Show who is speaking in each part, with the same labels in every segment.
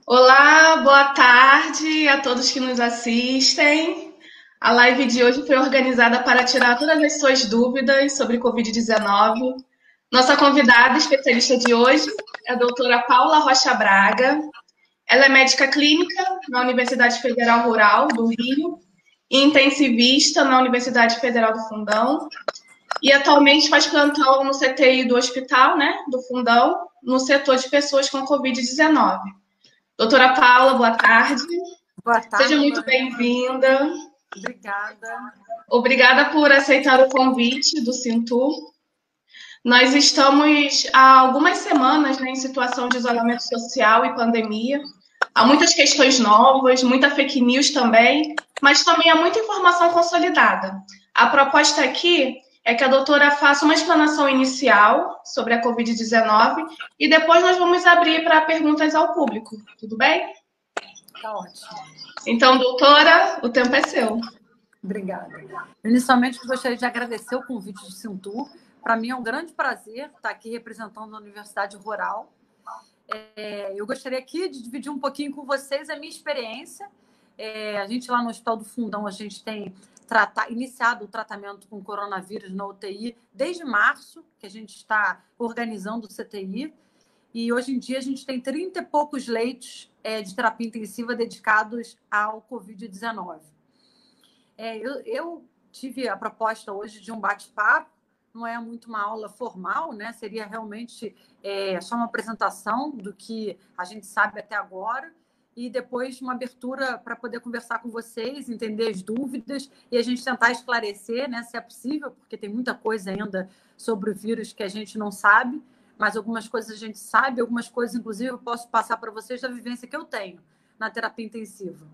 Speaker 1: Olá, boa tarde a todos que nos assistem. A live de hoje foi organizada para tirar todas as suas dúvidas sobre Covid-19. Nossa convidada especialista de hoje é a doutora Paula Rocha Braga. Ela é médica clínica na Universidade Federal Rural do Rio e intensivista na Universidade Federal do Fundão. E atualmente faz plantão no CTI do hospital, né, do Fundão, no setor de pessoas com Covid-19. Doutora Paula, boa tarde.
Speaker 2: Boa
Speaker 1: Seja
Speaker 2: tarde,
Speaker 1: muito
Speaker 2: Lorena.
Speaker 1: bem-vinda.
Speaker 2: Obrigada.
Speaker 1: Obrigada por aceitar o convite do Cintur. Nós estamos há algumas semanas, né, em situação de isolamento social e pandemia. Há muitas questões novas, muita fake news também, mas também há muita informação consolidada. A proposta aqui é que a doutora faça uma explanação inicial sobre a Covid-19 e depois nós vamos abrir para perguntas ao público. Tudo bem?
Speaker 2: Tá ótimo.
Speaker 1: Então, doutora, o tempo é seu.
Speaker 2: Obrigada. Inicialmente, gostaria de agradecer o convite do Cintur. Para mim é um grande prazer estar aqui representando a Universidade Rural. Eu gostaria aqui de dividir um pouquinho com vocês a minha experiência. A gente lá no Hospital do Fundão, a gente tem iniciado o tratamento com coronavírus na UTI desde março, que a gente está organizando o CTI. E hoje em dia a gente tem 30 e poucos leitos de terapia intensiva dedicados ao Covid-19. Eu tive a proposta hoje de um bate-papo, não é muito uma aula formal, né? Seria realmente só uma apresentação do que a gente sabe até agora e depois uma abertura para poder conversar com vocês, entender as dúvidas e a gente tentar esclarecer, né, se é possível, porque tem muita coisa ainda sobre o vírus que a gente não sabe, mas algumas coisas a gente sabe, algumas coisas, inclusive, eu posso passar para vocês da vivência que eu tenho na terapia intensiva.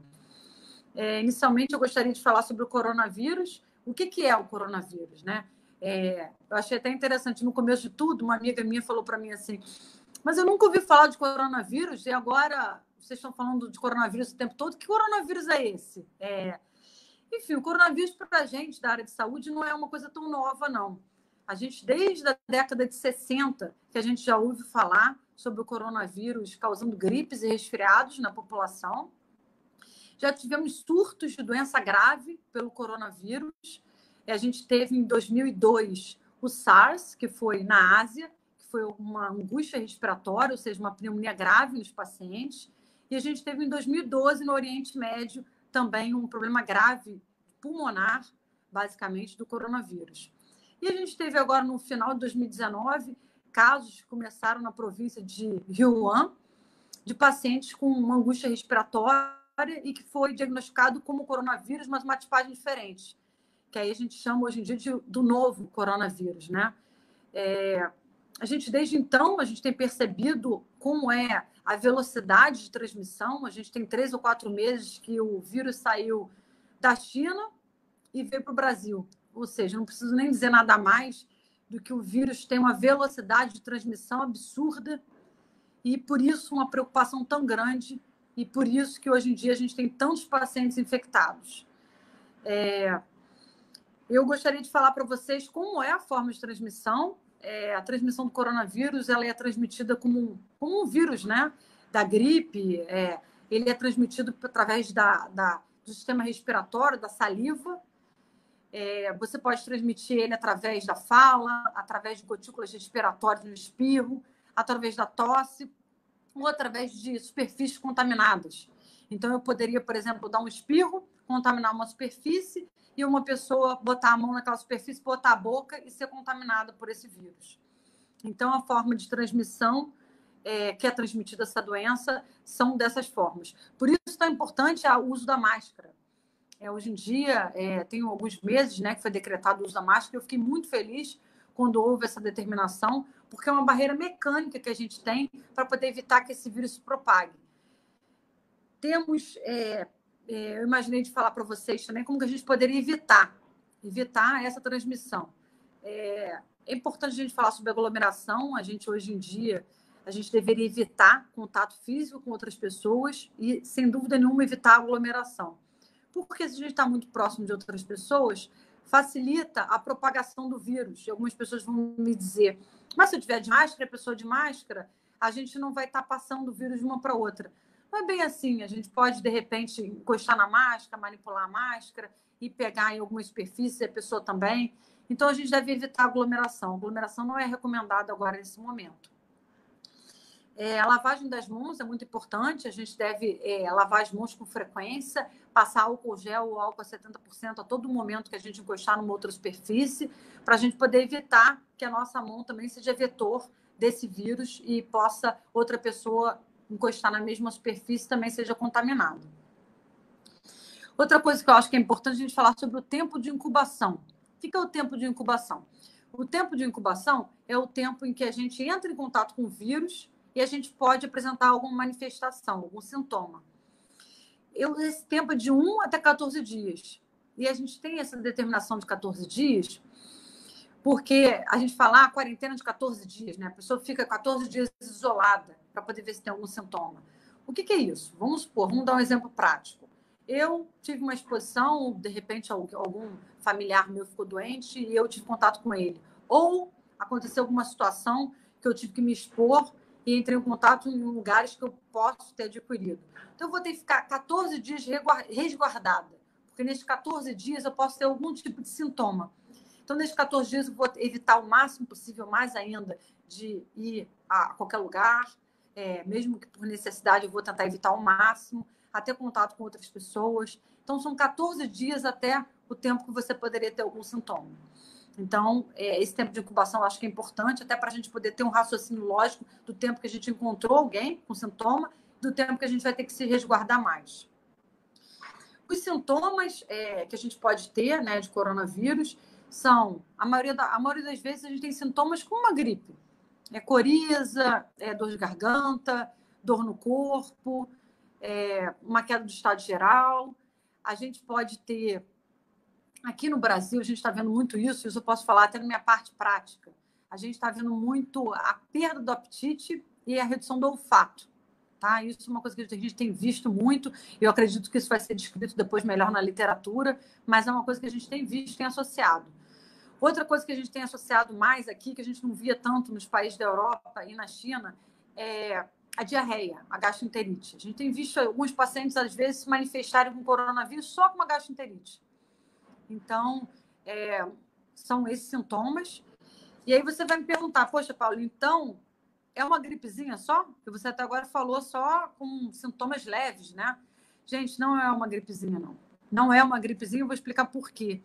Speaker 2: Inicialmente, eu gostaria de falar sobre o coronavírus. O que é o coronavírus, né? Eu achei até interessante, no começo de tudo, uma amiga minha falou para mim assim, mas eu nunca ouvi falar de coronavírus e agora vocês estão falando de coronavírus o tempo todo. Que coronavírus é esse? Enfim, o coronavírus para a gente da área de saúde não é uma coisa tão nova, não. A gente, desde a década de 60, que a gente já ouve falar sobre o coronavírus causando gripes e resfriados na população. Já tivemos surtos de doença grave pelo coronavírus. A gente teve em 2002 o SARS, que foi na Ásia, que foi uma angústia respiratória, ou seja, uma pneumonia grave nos pacientes. E a gente teve em 2012 no Oriente Médio também um problema grave pulmonar, basicamente, do coronavírus. E a gente teve agora, no final de 2019, casos que começaram na província de Wuhan, de pacientes com uma angústia respiratória e que foi diagnosticado como coronavírus, mas uma tipagem diferente, que aí a gente chama hoje em dia do novo coronavírus, né? A gente, desde então, a gente tem percebido como é a velocidade de transmissão. A gente tem 3 ou 4 meses que o vírus saiu da China e veio para o Brasil. Ou seja, não preciso nem dizer nada mais do que o vírus tem uma velocidade de transmissão absurda e, por isso, uma preocupação tão grande e por isso que, hoje em dia, a gente tem tantos pacientes infectados. Eu gostaria de falar para vocês como é a forma de transmissão. A transmissão do coronavírus ela é transmitida como um vírus, né? Da gripe. Ele é transmitido através do sistema respiratório, da saliva. Você pode transmitir ele através da fala, através de gotículas respiratórias no espirro, através da tosse ou através de superfícies contaminadas. Então, eu poderia, por exemplo, dar um espirro, contaminar uma superfície e uma pessoa botar a mão naquela superfície, botar a boca e ser contaminada por esse vírus. Então, a forma de transmissão que é transmitida essa doença são dessas formas. Por isso, é tão importante o uso da máscara. Hoje em dia, tem alguns meses, né, que foi decretado o uso da máscara. Eu fiquei muito feliz quando houve essa determinação, porque é uma barreira mecânica que a gente tem para poder evitar que esse vírus se propague. Temos, eu imaginei de falar para vocês também como que a gente poderia evitar essa transmissão. É importante a gente falar sobre aglomeração. A gente, hoje em dia, a gente deveria evitar contato físico com outras pessoas e, sem dúvida nenhuma, evitar aglomeração. Porque se a gente está muito próximo de outras pessoas, facilita a propagação do vírus. E algumas pessoas vão me dizer, mas se eu tiver de máscara, a pessoa de máscara, a gente não vai estar passando o vírus de uma para outra. Não é bem assim. A gente pode, de repente, encostar na máscara, manipular a máscara e pegar em alguma superfície, a pessoa também. Então, a gente deve evitar aglomeração. A aglomeração não é recomendada agora nesse momento. A lavagem das mãos é muito importante. A gente deve lavar as mãos com frequência, passar álcool gel ou álcool a 70% a todo momento que a gente encostar numa outra superfície, para a gente poder evitar que a nossa mão também seja vetor desse vírus e possa outra pessoa encostar na mesma superfície também seja contaminada. Outra coisa que eu acho que é importante a gente falar sobre o tempo de incubação. O que é o tempo de incubação? O tempo de incubação é o tempo em que a gente entra em contato com o vírus e a gente pode apresentar alguma manifestação, algum sintoma. Esse tempo é de 1 até 14 dias. E a gente tem essa determinação de 14 dias porque a gente fala quarentena de 14 dias, né? A pessoa fica 14 dias isolada para poder ver se tem algum sintoma. O que é isso? Vamos supor, vamos dar um exemplo prático. Eu tive uma exposição, de repente algum familiar meu ficou doente e eu tive contato com ele. Ou aconteceu alguma situação que eu tive que me expor e entrei em contato em lugares que eu posso ter adquirido. Então, eu vou ter que ficar 14 dias resguardada, porque nesses 14 dias eu posso ter algum tipo de sintoma. Então, nesses 14 dias, eu vou evitar o máximo possível, mais ainda, de ir a qualquer lugar, mesmo que por necessidade, eu vou tentar evitar ao máximo, até contato com outras pessoas. Então, são 14 dias até o tempo que você poderia ter algum sintoma. Então, esse tempo de incubação eu acho que é importante, até para a gente poder ter um raciocínio lógico do tempo que a gente encontrou alguém com sintoma, do tempo que a gente vai ter que se resguardar mais. Os sintomas que a gente pode ter, né, de coronavírus são, a maioria das vezes, a gente tem sintomas como uma gripe. Coriza, dor de garganta, dor no corpo, uma queda do estado geral. A gente pode ter... Aqui no Brasil, a gente está vendo muito isso eu posso falar até na minha parte prática. A gente está vendo muito a perda do apetite e a redução do olfato. Tá? Isso é uma coisa que a gente tem visto muito, e eu acredito que isso vai ser descrito depois melhor na literatura, mas é uma coisa que a gente tem visto, tem associado. Outra coisa que a gente tem associado mais aqui, que a gente não via tanto nos países da Europa e na China, é a diarreia, a gastroenterite. A gente tem visto alguns pacientes, às vezes, se manifestarem com coronavírus só com uma gastroenterite. Então, são esses sintomas. E aí você vai me perguntar, poxa, Paulo, então é uma gripezinha só? Porque você até agora falou só com sintomas leves, né? Gente, não é uma gripezinha, não. Não é uma gripezinha, eu vou explicar por quê.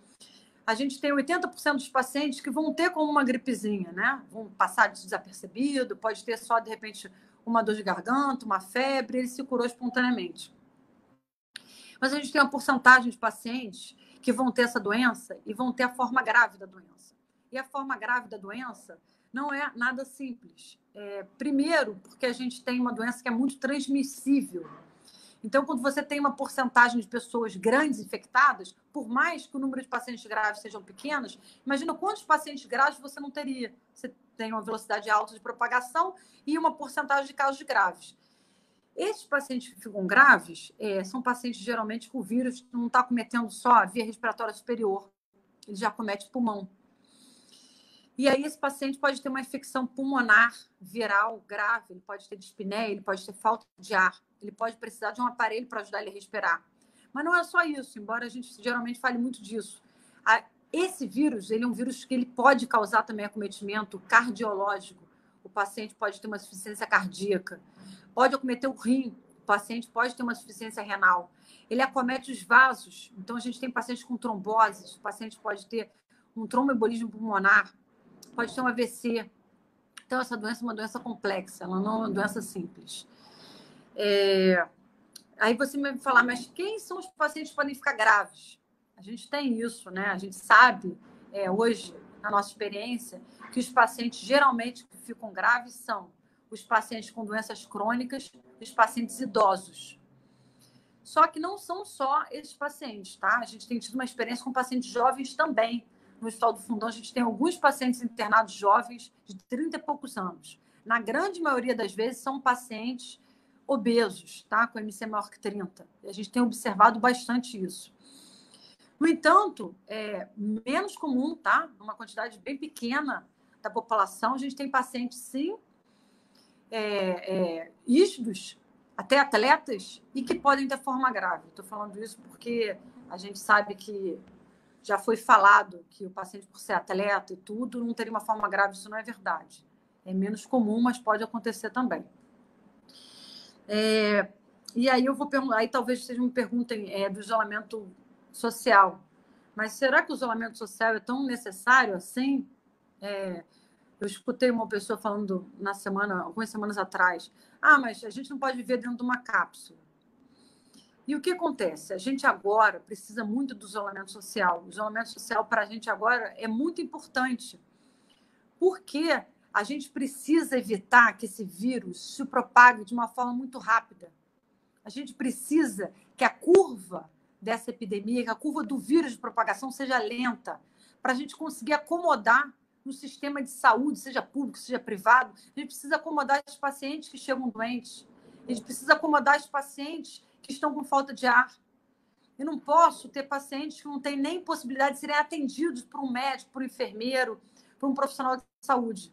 Speaker 2: A gente tem 80% dos pacientes que vão ter como uma gripezinha, né? Vão passar desapercebido, pode ter só, de repente, uma dor de garganta, uma febre, ele se curou espontaneamente. Mas a gente tem uma porcentagem de pacientes que vão ter essa doença e vão ter a forma grave da doença. E a forma grave da doença não é nada simples. Primeiro, porque a gente tem uma doença que é muito transmissível. Então, quando você tem uma porcentagem de pessoas grandes infectadas, por mais que o número de pacientes graves sejam pequenos, imagina quantos pacientes graves você não teria. Você tem uma velocidade alta de propagação e uma porcentagem de casos graves. Esses pacientes que ficam graves são pacientes, geralmente, que o vírus não está cometendo só a via respiratória superior, ele já comete pulmão. E aí esse paciente pode ter uma infecção pulmonar viral grave, ele pode ter dispneia, ele pode ter falta de ar, ele pode precisar de um aparelho para ajudar ele a respirar. Mas não é só isso, embora a gente geralmente fale muito disso. Esse vírus, ele é um vírus que ele pode causar também acometimento cardiológico. O paciente pode ter uma insuficiência cardíaca, pode acometer o rim, o paciente pode ter uma insuficiência renal. Ele acomete os vasos, então a gente tem pacientes com tromboses, o paciente pode ter um tromboembolismo pulmonar, pode ter um AVC. Então, essa doença é uma doença complexa, ela não é uma doença simples. Aí você vai me falar, mas quem são os pacientes que podem ficar graves? A gente tem isso, né? A gente sabe, hoje, na nossa experiência, que os pacientes geralmente que ficam graves são os pacientes com doenças crônicas e os pacientes idosos. Só que não são só esses pacientes, tá? A gente tem tido uma experiência com pacientes jovens também. No Hospital do Fundão, a gente tem alguns pacientes internados jovens de 30 e poucos anos. Na grande maioria das vezes, são pacientes obesos, tá? Com MC maior que 30. E a gente tem observado bastante isso. No entanto, é menos comum, tá? Uma quantidade bem pequena da população, a gente tem pacientes, sim, rígidos, até atletas, e que podem ter forma grave. Estou falando isso porque a gente sabe que já foi falado que o paciente, por ser atleta e tudo, não teria uma forma grave. Isso não é verdade. É menos comum, mas pode acontecer também. E aí eu vou perguntar, aí talvez vocês me perguntem do isolamento social. Mas será que o isolamento social é tão necessário assim? Eu escutei uma pessoa falando algumas semanas atrás, mas a gente não pode viver dentro de uma cápsula. E o que acontece? A gente agora precisa muito do isolamento social. O isolamento social para a gente agora é muito importante, porque a gente precisa evitar que esse vírus se propague de uma forma muito rápida. A gente precisa que a curva dessa epidemia, que a curva do vírus de propagação seja lenta, para a gente conseguir acomodar no sistema de saúde, seja público, seja privado. A gente precisa acomodar os pacientes que chegam doentes. A gente precisa acomodar os pacientes que estão com falta de ar. Eu não posso ter pacientes que não têm nem possibilidade de serem atendidos por um médico, por um enfermeiro, por um profissional de saúde.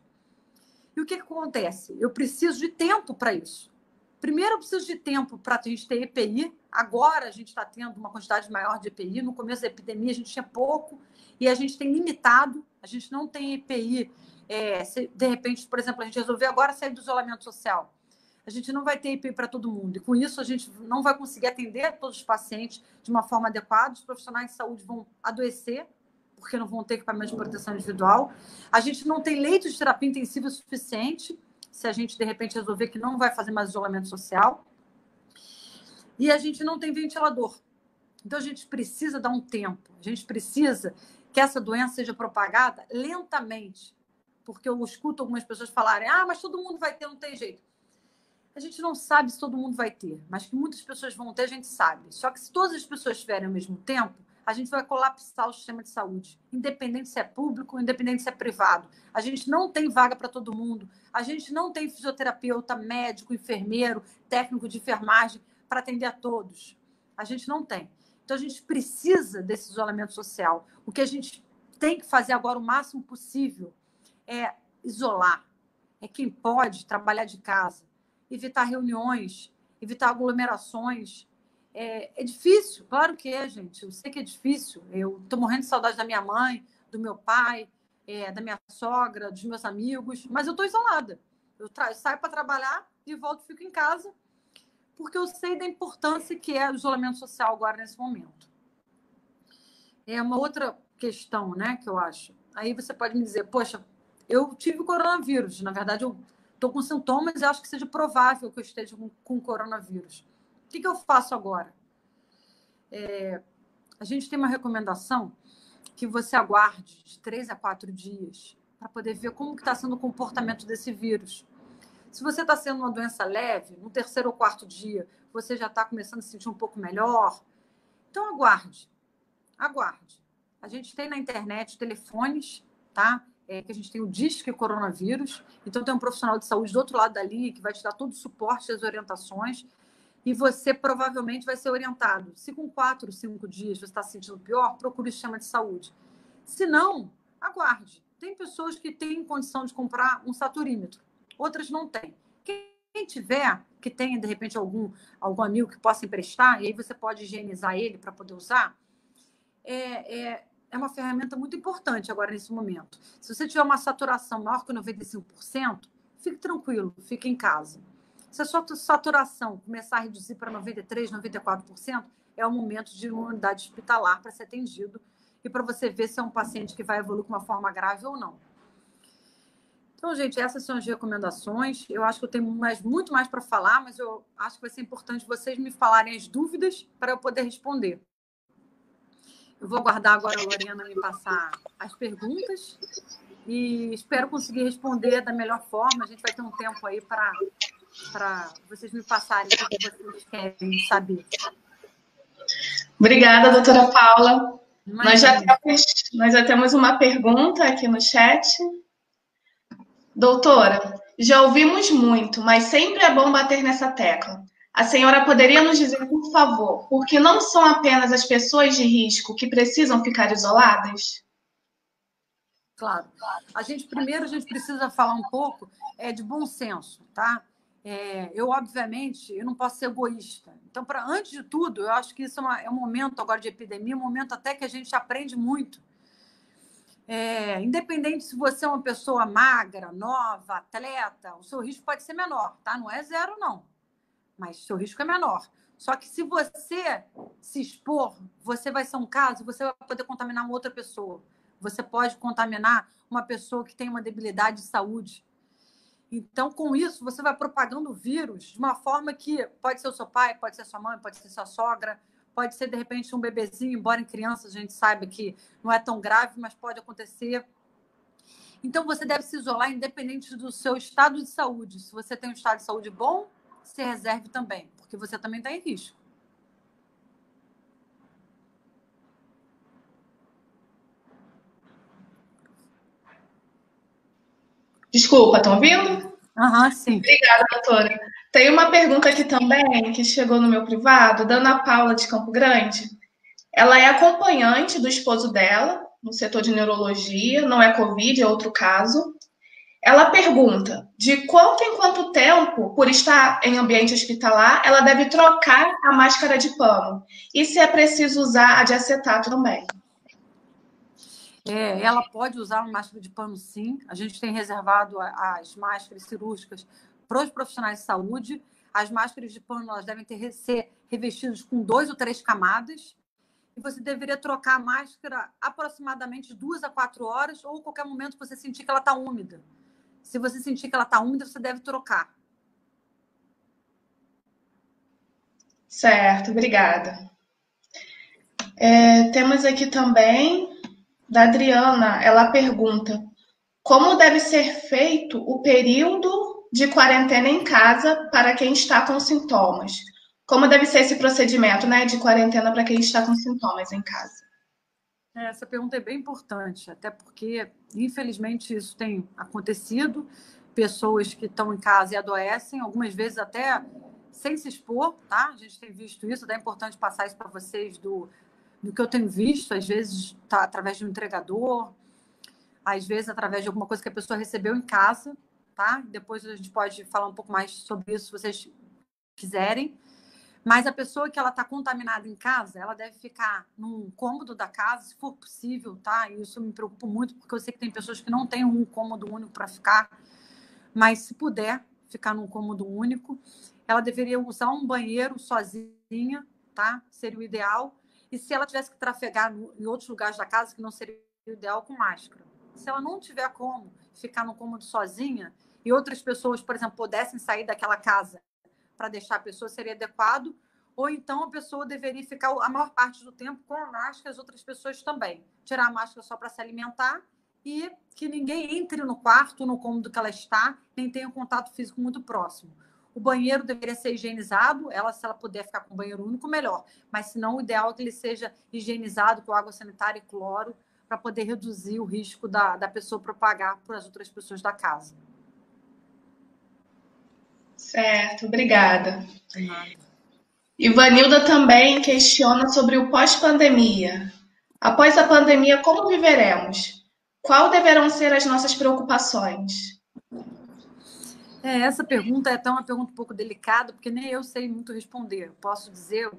Speaker 2: E o que acontece? Eu preciso de tempo para isso. Primeiro, eu preciso de tempo para a gente ter EPI. Agora, a gente está tendo uma quantidade maior de EPI. No começo da epidemia, a gente tinha pouco e a gente tem limitado. A gente não tem EPI. Se, de repente, por exemplo, a gente resolveu agora sair do isolamento social. A gente não vai ter EPI para todo mundo. E, com isso, a gente não vai conseguir atender todos os pacientes de uma forma adequada. Os profissionais de saúde vão adoecer, porque não vão ter equipamento de proteção individual. A gente não tem leito de terapia intensiva suficiente, se a gente, de repente, resolver que não vai fazer mais isolamento social. E a gente não tem ventilador. Então, a gente precisa dar um tempo. A gente precisa que essa doença seja propagada lentamente. Porque eu escuto algumas pessoas falarem, mas todo mundo vai ter, não tem jeito. A gente não sabe se todo mundo vai ter, mas que muitas pessoas vão ter, a gente sabe. Só que se todas as pessoas tiverem ao mesmo tempo, a gente vai colapsar o sistema de saúde, independente se é público, independente se é privado. A gente não tem vaga para todo mundo, a gente não tem fisioterapeuta, médico, enfermeiro, técnico de enfermagem para atender a todos. A gente não tem. Então, a gente precisa desse isolamento social. O que a gente tem que fazer agora o máximo possível é isolar. É quem pode trabalhar de casa, evitar reuniões, evitar aglomerações. É difícil, claro que é, gente. Eu sei que é difícil. Eu estou morrendo de saudade da minha mãe, do meu pai, da minha sogra, dos meus amigos, mas eu estou isolada. Eu saio para trabalhar e volto e fico em casa, porque eu sei da importância que é o isolamento social agora, nesse momento. É uma outra questão, né, que eu acho. Aí você pode me dizer, poxa, eu tive coronavírus. Na verdade, eu estou com sintomas e acho que seja provável que eu esteja com coronavírus. O que eu faço agora? A gente tem uma recomendação que você aguarde de 3 a 4 dias para poder ver como está sendo o comportamento desse vírus. Se você está sendo uma doença leve, no 3º ou 4º dia, você já está começando a se sentir um pouco melhor. Então, aguarde. Aguarde. A gente tem na internet telefones, tá? Que a gente tem o Disque Coronavírus. Então, tem um profissional de saúde do outro lado da linha que vai te dar todo o suporte e as orientações. E você provavelmente vai ser orientado. Se com 4, 5 dias você está se sentindo pior, procure o sistema de saúde. Se não, aguarde. Tem pessoas que têm condição de comprar um saturímetro, outras não têm. Quem tiver, que tenha, de repente, algum amigo que possa emprestar, e aí você pode higienizar ele para poder usar, é uma ferramenta muito importante agora nesse momento. Se você tiver uma saturação maior que 95%, fique tranquilo, fique em casa. Se a sua saturação começar a reduzir para 93%, 94%, é o momento de uma unidade hospitalar para ser atendido e para você ver se é um paciente que vai evoluir com uma forma grave ou não. Então, gente, essas são as recomendações. Eu acho que eu tenho muito mais para falar, mas eu acho que vai ser importante vocês me falarem as dúvidas para eu poder responder. Eu vou aguardar agora a Lorena me passar as perguntas e espero conseguir responder da melhor forma. A gente vai ter um tempo aí para vocês me passarem o que vocês querem saber.
Speaker 1: Obrigada, doutora Paula. Nós já temos uma pergunta aqui no chat. Doutora, já ouvimos muito, mas sempre é bom bater nessa tecla. A senhora poderia nos dizer, por favor, por que não são apenas as pessoas de risco que precisam ficar isoladas?
Speaker 2: Claro. Primeiro a gente precisa falar um pouco de bom senso, tá? Eu, obviamente, eu não posso ser egoísta. Então, antes de tudo, eu acho que isso é um momento agora de epidemia, um momento até que a gente aprende muito. Independente se você é uma pessoa magra, nova, atleta, o seu risco pode ser menor, tá? Não é zero, não. Mas o seu risco é menor. Só que se você se expor, você vai ser um caso, você vai poder contaminar uma outra pessoa. Você pode contaminar uma pessoa que tem uma debilidade de saúde. Então, com isso, você vai propagando o vírus de uma forma que pode ser o seu pai, pode ser a sua mãe, pode ser a sua sogra, pode ser, de repente, um bebezinho, embora em criança a gente saiba que não é tão grave, mas pode acontecer. Então, você deve se isolar independente do seu estado de saúde. Se você tem um estado de saúde bom, se reserve também, porque você também está em risco.
Speaker 1: Desculpa, estão ouvindo?
Speaker 2: Sim.
Speaker 1: Obrigada, doutora. Tem uma pergunta aqui também que chegou no meu privado, da Ana Paula de Campo Grande. Ela é acompanhante do esposo dela, no setor de neurologia, não é Covid, é outro caso. Ela pergunta de quanto em quanto tempo, por estar em ambiente hospitalar, ela deve trocar a máscara de pano. E se é preciso usar a de acetato também.
Speaker 2: Ela pode usar uma máscara de pano, sim. A gente tem reservado as máscaras cirúrgicas para os profissionais de saúde. As máscaras de pano elas devem ser revestidas com 2 ou 3 camadas. E você deveria trocar a máscara aproximadamente 2 a 4 horas ou qualquer momento que você sentir que ela está úmida. Se você sentir que ela está úmida, você deve trocar.
Speaker 1: Certo, obrigada. Temos aqui também da Adriana, ela pergunta como deve ser feito o período de quarentena em casa para quem está com sintomas? Como deve ser esse procedimento, né, de quarentena para quem está com sintomas em casa?
Speaker 2: Essa pergunta é bem importante, até porque, infelizmente, isso tem acontecido. Pessoas que estão em casa e adoecem, algumas vezes até sem se expor, tá? A gente tem visto isso, é importante passar isso para vocês do que eu tenho visto, às vezes tá através de um entregador, às vezes através de alguma coisa que a pessoa recebeu em casa, tá? Depois a gente pode falar um pouco mais sobre isso se vocês quiserem. Mas a pessoa que ela está contaminada em casa, ela deve ficar num cômodo da casa, se for possível, tá? E isso me preocupa muito, porque eu sei que tem pessoas que não têm um cômodo único para ficar, mas se puder ficar num cômodo único, ela deveria usar um banheiro sozinha, tá? Seria o ideal. E se ela tivesse que trafegar em outros lugares da casa, que não seria o ideal, com máscara. Se ela não tiver como ficar num cômodo sozinha e outras pessoas, por exemplo, pudessem sair daquela casa para deixar a pessoa, seria adequado, ou então a pessoa deveria ficar a maior parte do tempo com a máscara, as outras pessoas também. Tirar a máscara só para se alimentar e que ninguém entre no quarto, no cômodo que ela está, nem tenha um contato físico muito próximo. O banheiro deveria ser higienizado, se ela puder ficar com um banheiro único, melhor. Mas, se não, o ideal é que ele seja higienizado com água sanitária e cloro para poder reduzir o risco da pessoa propagar para as outras pessoas da casa.
Speaker 1: Certo, obrigada. Ivanilda também questiona sobre o pós-pandemia. Após a pandemia, como viveremos? Qual deverão ser as nossas preocupações?
Speaker 2: Essa pergunta é até uma pergunta um pouco delicada, porque nem eu sei muito responder. Posso dizer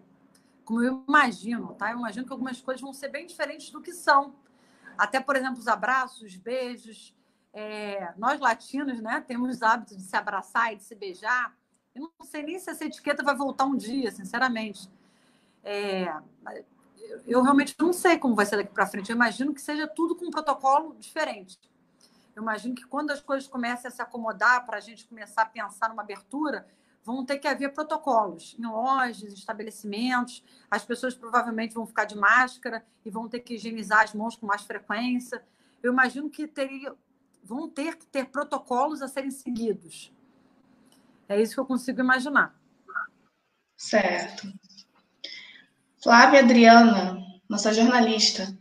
Speaker 2: como eu imagino, tá? Eu imagino que algumas coisas vão ser bem diferentes do que são. Até, por exemplo, os abraços, os beijos. Nós latinos, né, temos o hábito de se abraçar e de se beijar. Eu não sei nem se essa etiqueta vai voltar um dia, sinceramente. Eu realmente não sei como vai ser daqui para frente. Eu imagino que seja tudo com um protocolo diferente. Eu imagino que quando as coisas comecem a se acomodar para a gente começar a pensar numa abertura, vão ter que haver protocolos em lojas, estabelecimentos. As pessoas provavelmente vão ficar de máscara e vão ter que higienizar as mãos com mais frequência. Eu imagino que vão ter que ter protocolos a serem seguidos. É isso que eu consigo imaginar.
Speaker 1: Certo. Flávia Adriana, nossa jornalista.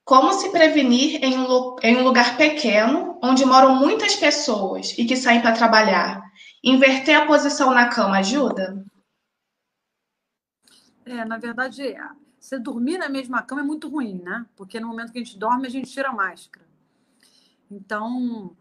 Speaker 1: Como se prevenir em um lugar pequeno, onde moram muitas pessoas e que saem para trabalhar? Inverter a posição na cama ajuda?
Speaker 2: Na verdade, você dormir na mesma cama é muito ruim, né? Porque no momento que a gente dorme, a gente tira a máscara. Então,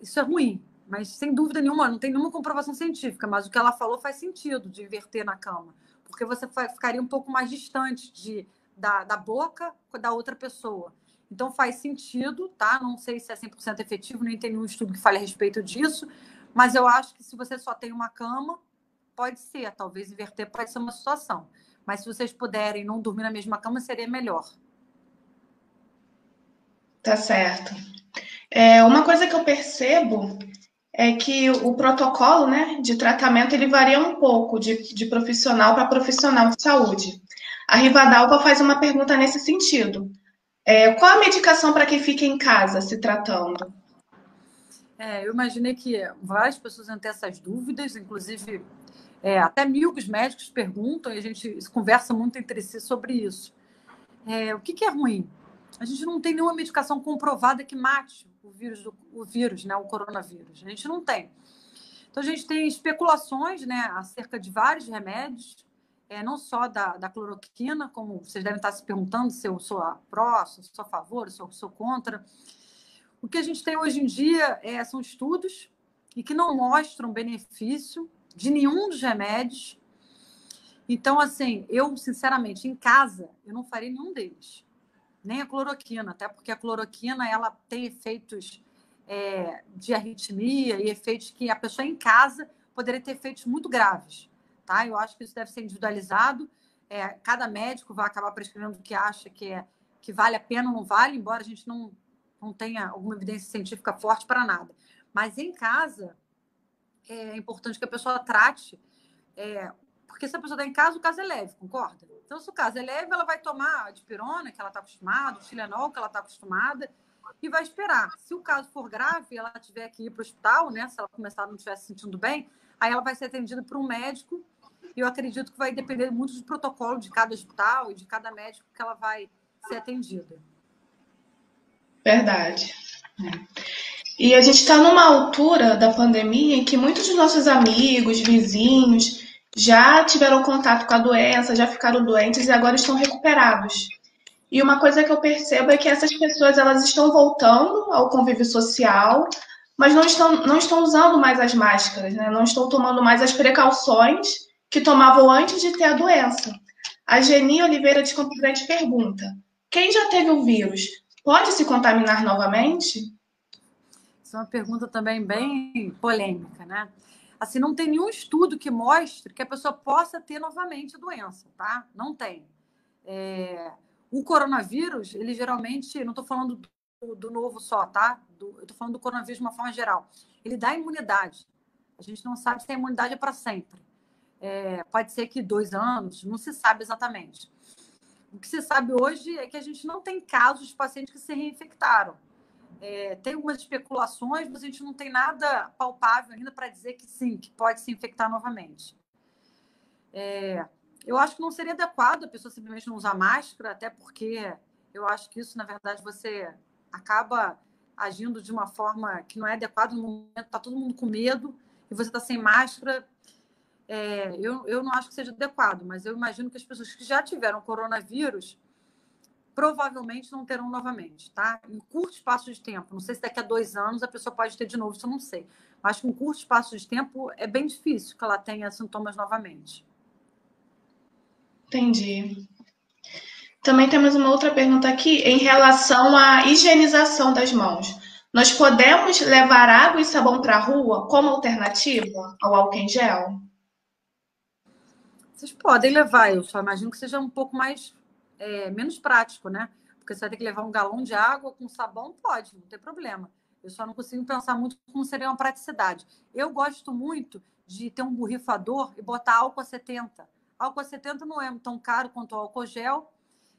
Speaker 2: isso é ruim. Mas, sem dúvida nenhuma, não tem nenhuma comprovação científica, mas o que ela falou faz sentido de inverter na cama, porque você ficaria um pouco mais distante da boca da outra pessoa. Então, faz sentido, tá? Não sei se é 100% efetivo, nem tem nenhum estudo que fale a respeito disso, mas eu acho que se você só tem uma cama, pode ser, talvez inverter pode ser uma situação. Mas se vocês puderem não dormir na mesma cama, seria melhor.
Speaker 1: Tá certo. Uma coisa que eu percebo é que o protocolo, né, de tratamento ele varia um pouco de profissional para profissional de saúde. A Rivadalba faz uma pergunta nesse sentido. Qual a medicação para quem fica em casa se tratando?
Speaker 2: Eu imaginei que várias pessoas iam ter essas dúvidas, inclusive até amigos médicos perguntam e a gente conversa muito entre si sobre isso. O que é ruim? A gente não tem nenhuma medicação comprovada que mate o vírus, né, o coronavírus. A gente não tem. Então, a gente tem especulações, né, acerca de vários remédios, não só da cloroquina, como vocês devem estar se perguntando se eu sou a pró, se eu sou a favor, se eu sou contra. O que a gente tem hoje em dia são estudos e que não mostram benefício de nenhum dos remédios. Então, assim, eu, sinceramente, em casa, eu não faria nenhum deles. Nem a cloroquina, até porque a cloroquina ela tem efeitos de arritmia e efeitos que a pessoa em casa poderia ter efeitos muito graves. Tá? Eu acho que isso deve ser individualizado. Cada médico vai acabar prescrevendo o que acha que vale a pena ou não vale, embora a gente não tenha alguma evidência científica forte para nada. Mas em casa, é importante que a pessoa trate, porque se a pessoa está em casa, o caso é leve, concorda? Então, se o caso é leve, ela vai tomar a dipirona, que ela está acostumada, o Tilenol, que ela está acostumada, e vai esperar. Se o caso for grave, ela tiver que ir para o hospital, né? Se ela começar a não estiver se sentindo bem, aí ela vai ser atendida por um médico, e eu acredito que vai depender muito do protocolo de cada hospital e de cada médico que ela vai ser atendida.
Speaker 1: Verdade. E a gente está numa altura da pandemia em que muitos dos nossos amigos, vizinhos, já tiveram contato com a doença, já ficaram doentes e agora estão recuperados. E uma coisa que eu percebo é que essas pessoas elas estão voltando ao convívio social, mas não estão usando mais as máscaras, né? Não estão tomando mais as precauções que tomavam antes de ter a doença. A Geni Oliveira de Campo Grande pergunta: quem já teve o vírus pode se contaminar novamente?
Speaker 2: Isso é uma pergunta também bem polêmica, né? Assim, não tem nenhum estudo que mostre que a pessoa possa ter novamente a doença, tá? Não tem. O coronavírus, ele geralmente, não estou falando do novo só, tá? Eu estou falando do coronavírus de uma forma geral. Ele dá imunidade. A gente não sabe se a imunidade é para sempre. Pode ser que 2 anos, não se sabe exatamente. O que se sabe hoje é que a gente não tem casos de pacientes que se reinfectaram. Tem algumas especulações, mas a gente não tem nada palpável ainda para dizer que sim, que pode se infectar novamente. Eu acho que não seria adequado a pessoa simplesmente não usar máscara, até porque eu acho que isso, na verdade, você acaba agindo de uma forma que não é adequada no momento, está todo mundo com medo e você está sem máscara. Eu não acho que seja adequado, mas eu imagino que as pessoas que já tiveram coronavírus provavelmente não terão novamente, tá? Em curto espaço de tempo. Não sei se daqui a 2 anos a pessoa pode ter de novo, isso eu não sei. Mas com curto espaço de tempo é bem difícil que ela tenha sintomas novamente.
Speaker 1: Entendi. Também temos uma outra pergunta aqui em relação à higienização das mãos. Nós podemos levar água e sabão para a rua como alternativa ao álcool em gel?
Speaker 2: Vocês podem levar, eu só imagino que seja um pouco menos prático, né? Porque você vai ter que levar um galão de água com sabão, pode, não tem problema. Eu só não consigo pensar muito como seria uma praticidade. Eu gosto muito de ter um borrifador e botar álcool a 70. Álcool a 70 não é tão caro quanto o álcool gel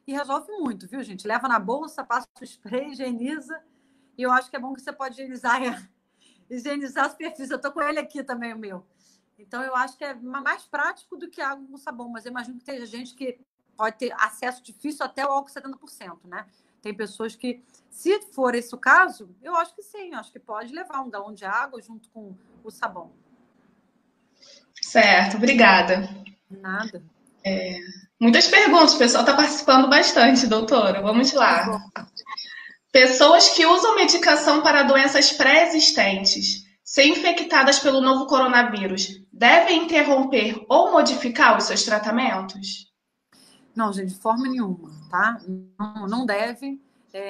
Speaker 2: e resolve muito, viu, gente? Leva na bolsa, passa o spray, higieniza. E eu acho que é bom que você pode higienizar a superfície. Eu tô com ele aqui também, o meu. Então, eu acho que é mais prático do que água com sabão. Mas eu imagino que tem gente que pode ter acesso difícil até o álcool 70%, né? Tem pessoas que, se for esse o caso, eu acho que sim. Eu acho que pode levar um galão de água junto com o sabão.
Speaker 1: Certo, obrigada.
Speaker 2: Nada.
Speaker 1: Muitas perguntas, o pessoal está participando bastante, doutora. Vamos lá. Pessoas que usam medicação para doenças pré-existentes se infectadas pelo novo coronavírus, devem interromper ou modificar os seus tratamentos?
Speaker 2: Não, gente, de forma nenhuma, tá? Não deve.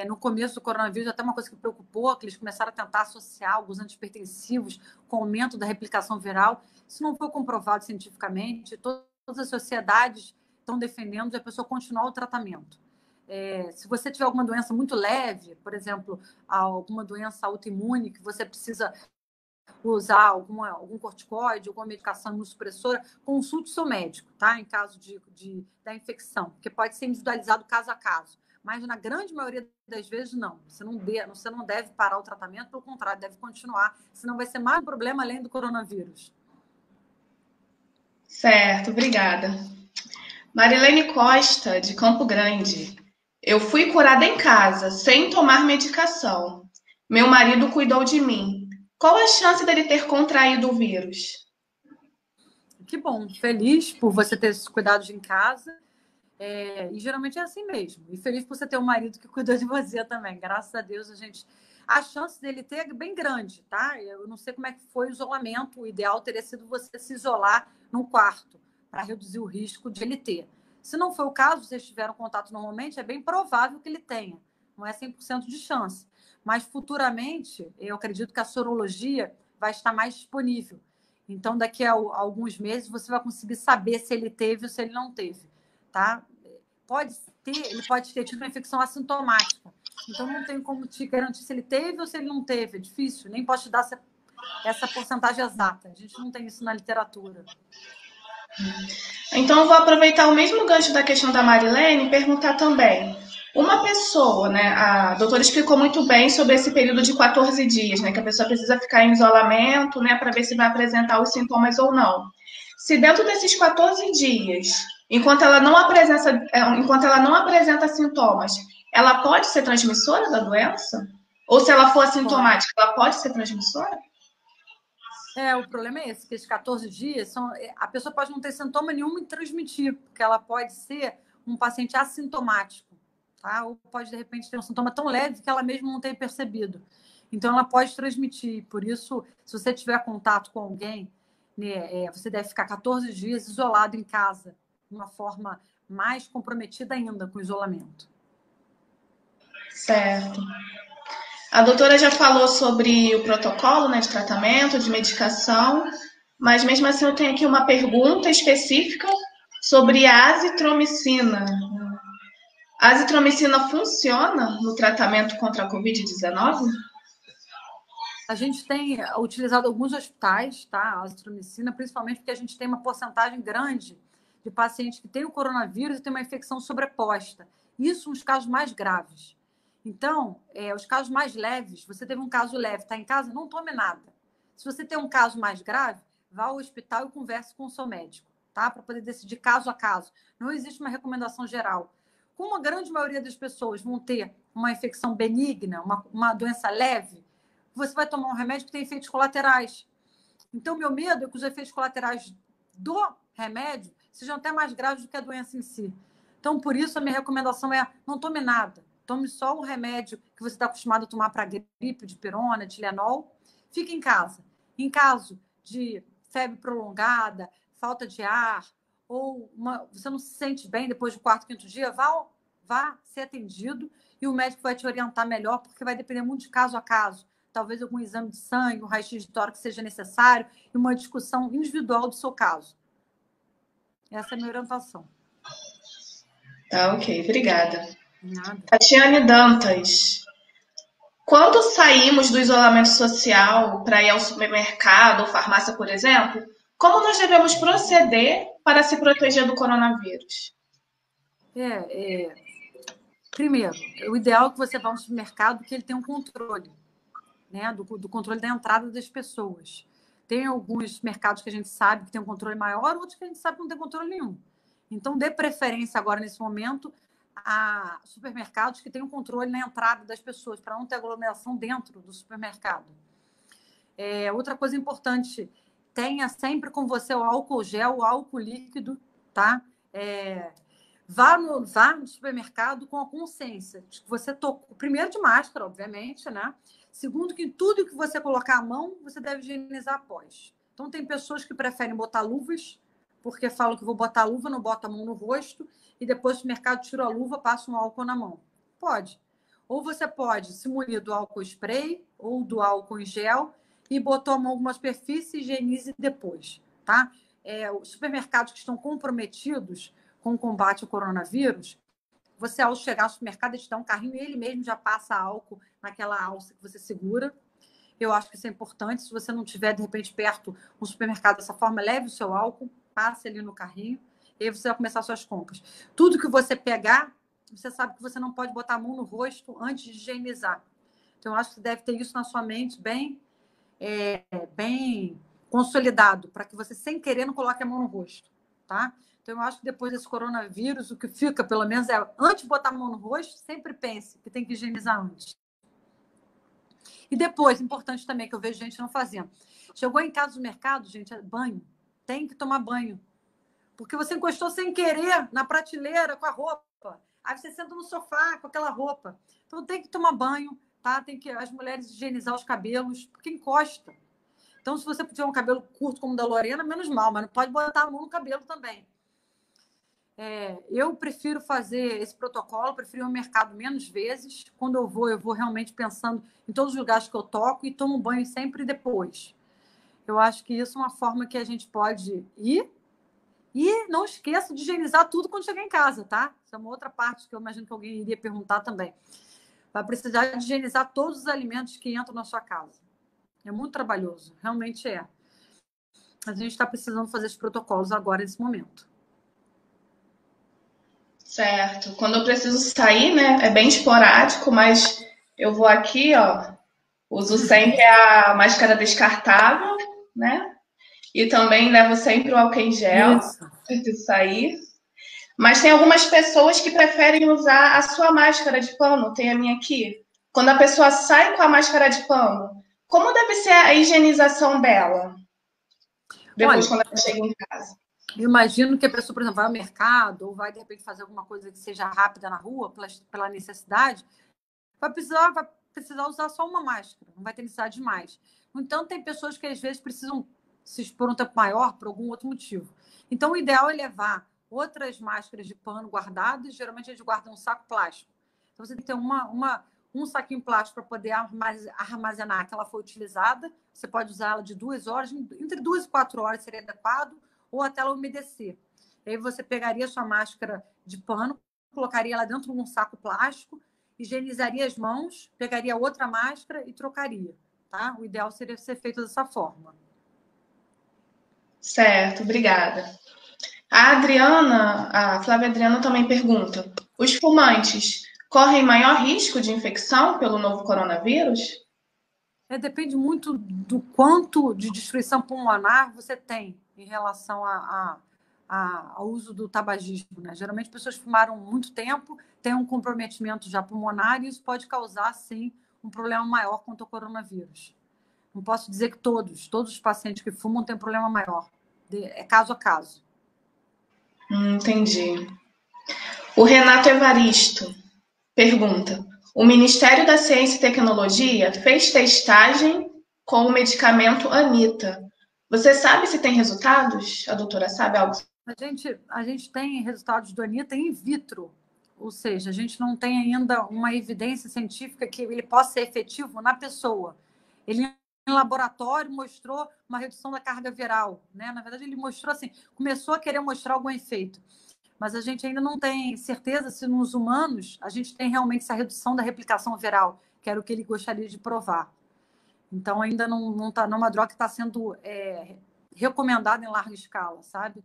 Speaker 2: No começo do coronavírus, até uma coisa que preocupou, que eles começaram a tentar associar alguns antipertensivos com o aumento da replicação viral. Isso não foi comprovado cientificamente. Todas as sociedades estão defendendo a pessoa continuar o tratamento. Se você tiver alguma doença muito leve, por exemplo, alguma doença autoimune que você precisa usar algum corticoide, alguma medicação imunossupressora, consulte seu médico, tá? Em caso da infecção, porque pode ser individualizado caso a caso. Mas na grande maioria das vezes, não. Você não deve parar o tratamento, pelo contrário, deve continuar, senão vai ser mais um problema além do coronavírus.
Speaker 1: Certo, obrigada. Marilene Costa, de Campo Grande. Eu fui curada em casa, sem tomar medicação. Meu marido cuidou de mim. Qual a chance dele ter contraído o vírus?
Speaker 2: Que bom, feliz por você ter esses cuidados em casa. E geralmente é assim mesmo. E feliz por você ter um marido que cuidou de você também. Graças a Deus, a chance dele ter é bem grande, tá? Eu não sei como é que foi o isolamento. O ideal teria sido você se isolar num quarto para reduzir o risco de ele ter. Se não foi o caso, vocês tiveram contato normalmente, é bem provável que ele tenha. Não é 100% de chance. Mas futuramente, eu acredito que a sorologia vai estar mais disponível. Então, daqui a alguns meses, você vai conseguir saber se ele teve ou se ele não teve, tá? Ele pode ter tido uma infecção assintomática. Então, não tem como te garantir se ele teve ou se ele não teve. É difícil, nem posso te dar essa porcentagem exata. A gente não tem isso na literatura.
Speaker 1: Então, eu vou aproveitar o mesmo gancho da questão da Marilene e perguntar também. Uma pessoa, né? A doutora explicou muito bem sobre esse período de 14 dias, né? Que a pessoa precisa ficar em isolamento, né? Para ver se vai apresentar os sintomas ou não. Se dentro desses 14 dias, enquanto ela não apresenta sintomas, ela pode ser transmissora da doença? Ou se ela for assintomática, ela pode ser transmissora?
Speaker 2: O problema é esse, que esses 14 dias, a pessoa pode não ter sintoma nenhum e transmitir, porque ela pode ser um paciente assintomático, tá? Ou pode, de repente, ter um sintoma tão leve que ela mesma não tenha percebido. Então, ela pode transmitir. Por isso, se você tiver contato com alguém, né, você deve ficar 14 dias isolado em casa, de uma forma mais comprometida ainda com o isolamento.
Speaker 1: Certo. A doutora já falou sobre o protocolo, né, de tratamento, de medicação, mas mesmo assim eu tenho aqui uma pergunta específica sobre a azitromicina. A azitromicina funciona no tratamento contra a Covid-19?
Speaker 2: A gente tem utilizado alguns hospitais, tá? A azitromicina, principalmente porque a gente tem uma porcentagem grande de pacientes que têm o coronavírus e têm uma infecção sobreposta. Isso nos casos mais graves. Então, os casos mais leves, você teve um caso leve, está em casa, não tome nada. Se você tem um caso mais grave, vá ao hospital e converse com o seu médico, tá? Para poder decidir caso a caso. Não existe uma recomendação geral. Como a grande maioria das pessoas vão ter uma infecção benigna, uma doença leve, você vai tomar um remédio que tem efeitos colaterais. Então, meu medo é que os efeitos colaterais do remédio sejam até mais graves do que a doença em si. Então, por isso, a minha recomendação é não tome nada. Tome só o remédio que você está acostumado a tomar para gripe, de pirona, Tilenol. Fique em casa. Em caso de febre prolongada, falta de ar, ou você não se sente bem depois do quarto, quinto dia, vá ser atendido e o médico vai te orientar melhor, porque vai depender muito de caso a caso. Talvez algum exame de sangue, um raio-x de tórax seja necessário e uma discussão individual do seu caso. Essa é a minha orientação.
Speaker 1: Tá, ok, obrigada.
Speaker 2: Nada.
Speaker 1: Tatiane Dantas. Quando saímos do isolamento social para ir ao supermercado ou farmácia, por exemplo, como nós devemos proceder para se proteger do coronavírus?
Speaker 2: Primeiro, o ideal é que você vá ao supermercado que ele tenha um controle, né, do controle da entrada das pessoas. Tem alguns mercados que a gente sabe que tem um controle maior, outros que a gente sabe que não tem controle nenhum. Então, dê preferência agora, nesse momento, a supermercados que tenham controle na entrada das pessoas, para não ter aglomeração dentro do supermercado. Outra coisa importante, tenha sempre com você o álcool gel, o álcool líquido, tá? Vá no supermercado com a consciência de que você tocou, primeiro de máscara, obviamente, né? Segundo, que tudo que você colocar a mão, você deve higienizar após. Então, tem pessoas que preferem botar luvas, porque falam que vou botar a luva, não bota a mão no rosto, e depois do mercado tira a luva, passa um álcool na mão. Pode. Ou você pode se munir do álcool spray ou do álcool em gel e botou a mão em alguma superfície e higienize depois, tá? Os supermercados que estão comprometidos com o combate ao coronavírus, você, ao chegar ao supermercado, ele te dá um carrinho e ele mesmo já passa álcool naquela alça que você segura. Eu acho que isso é importante. Se você não tiver, de repente, perto um supermercado dessa forma, leve o seu álcool, passe ali no carrinho, e aí você vai começar suas compras. Tudo que você pegar, você sabe que você não pode botar a mão no rosto antes de higienizar. Então, eu acho que você deve ter isso na sua mente bem consolidado, para que você, sem querer, não coloque a mão no rosto, tá? Então, eu acho que depois desse coronavírus, o que fica, pelo menos, antes de botar a mão no rosto, sempre pense que tem que higienizar antes. E depois, importante também, que eu vejo gente não fazendo. Chegou em casa do mercado, gente, banho. Tem que tomar banho. Porque você encostou sem querer na prateleira com a roupa. Aí você senta no sofá com aquela roupa. Então, tem que tomar banho, tá? Tem que as mulheres higienizar os cabelos, porque encosta. Então, se você tiver um cabelo curto como o da Lorena, menos mal, mas não pode botar a mão no cabelo também. Eu prefiro fazer esse protocolo, prefiro ir ao mercado menos vezes. Quando eu vou realmente pensando em todos os lugares que eu toco e tomo banho sempre depois. Eu acho que isso é uma forma que a gente pode ir. E não esqueça de higienizar tudo quando chegar em casa, tá? Isso é uma outra parte que eu imagino que alguém iria perguntar também. Vai precisar de higienizar todos os alimentos que entram na sua casa. É muito trabalhoso, realmente é. Mas a gente está precisando fazer esses protocolos agora, nesse momento.
Speaker 1: Certo. Quando eu preciso sair, né? É bem esporádico, mas eu vou aqui, ó. Uso sempre a máscara descartável, né? E também levo sempre o álcool em gel,
Speaker 2: Isso.
Speaker 1: preciso sair. Mas tem algumas pessoas que preferem usar a sua máscara de pano, tem a minha aqui. Quando a pessoa sai com a máscara de pano, como deve ser a higienização dela? Depois,
Speaker 2: Olha,
Speaker 1: quando ela chega em casa.
Speaker 2: eu imagino que a pessoa, por exemplo, vai ao mercado ou vai, de repente, fazer alguma coisa que seja rápida na rua, pela necessidade, vai precisar usar só uma máscara, não vai ter necessidade de mais. Então, tem pessoas que, às vezes, precisam se expor um tempo maior por algum outro motivo. Então, o ideal é levar outras máscaras de pano guardadas, geralmente eles guardam um saco plástico. Então, você tem que ter um saquinho plástico para poder armazenar que ela foi utilizada. Você pode usar ela de 2 horas, entre 2 e 4 horas seria adequado, ou até ela umedecer. E aí você pegaria a sua máscara de pano, colocaria ela dentro de um saco plástico, higienizaria as mãos, pegaria outra máscara e trocaria. Tá? O ideal seria ser feito dessa forma.
Speaker 1: Certo, obrigada. A Flávia Adriana também pergunta: os fumantes correm maior risco de infecção pelo novo coronavírus?
Speaker 2: Depende muito do quanto de destruição pulmonar você tem em relação ao uso do tabagismo, né? Geralmente, pessoas fumaram muito tempo, têm um comprometimento já pulmonar e isso pode causar, sim, um problema maior quanto ao coronavírus. Não posso dizer que todos os pacientes que fumam têm problema maior. É caso a caso.
Speaker 1: Entendi. O Renato Evaristo pergunta: o Ministério da Ciência e Tecnologia fez testagem com o medicamento Anita. Você sabe se tem resultados? A doutora sabe algo?
Speaker 2: A gente tem resultados do Anita in vitro, ou seja, a gente não tem ainda uma evidência científica que ele possa ser efetivo na pessoa. Ele, em laboratório, mostrou uma redução da carga viral, né? Na verdade, ele mostrou assim, começou a querer mostrar algum efeito, mas a gente ainda não tem certeza se nos humanos a gente tem realmente essa redução da replicação viral, que era o que ele gostaria de provar. Então, ainda não é uma droga que está sendo recomendada em larga escala, sabe?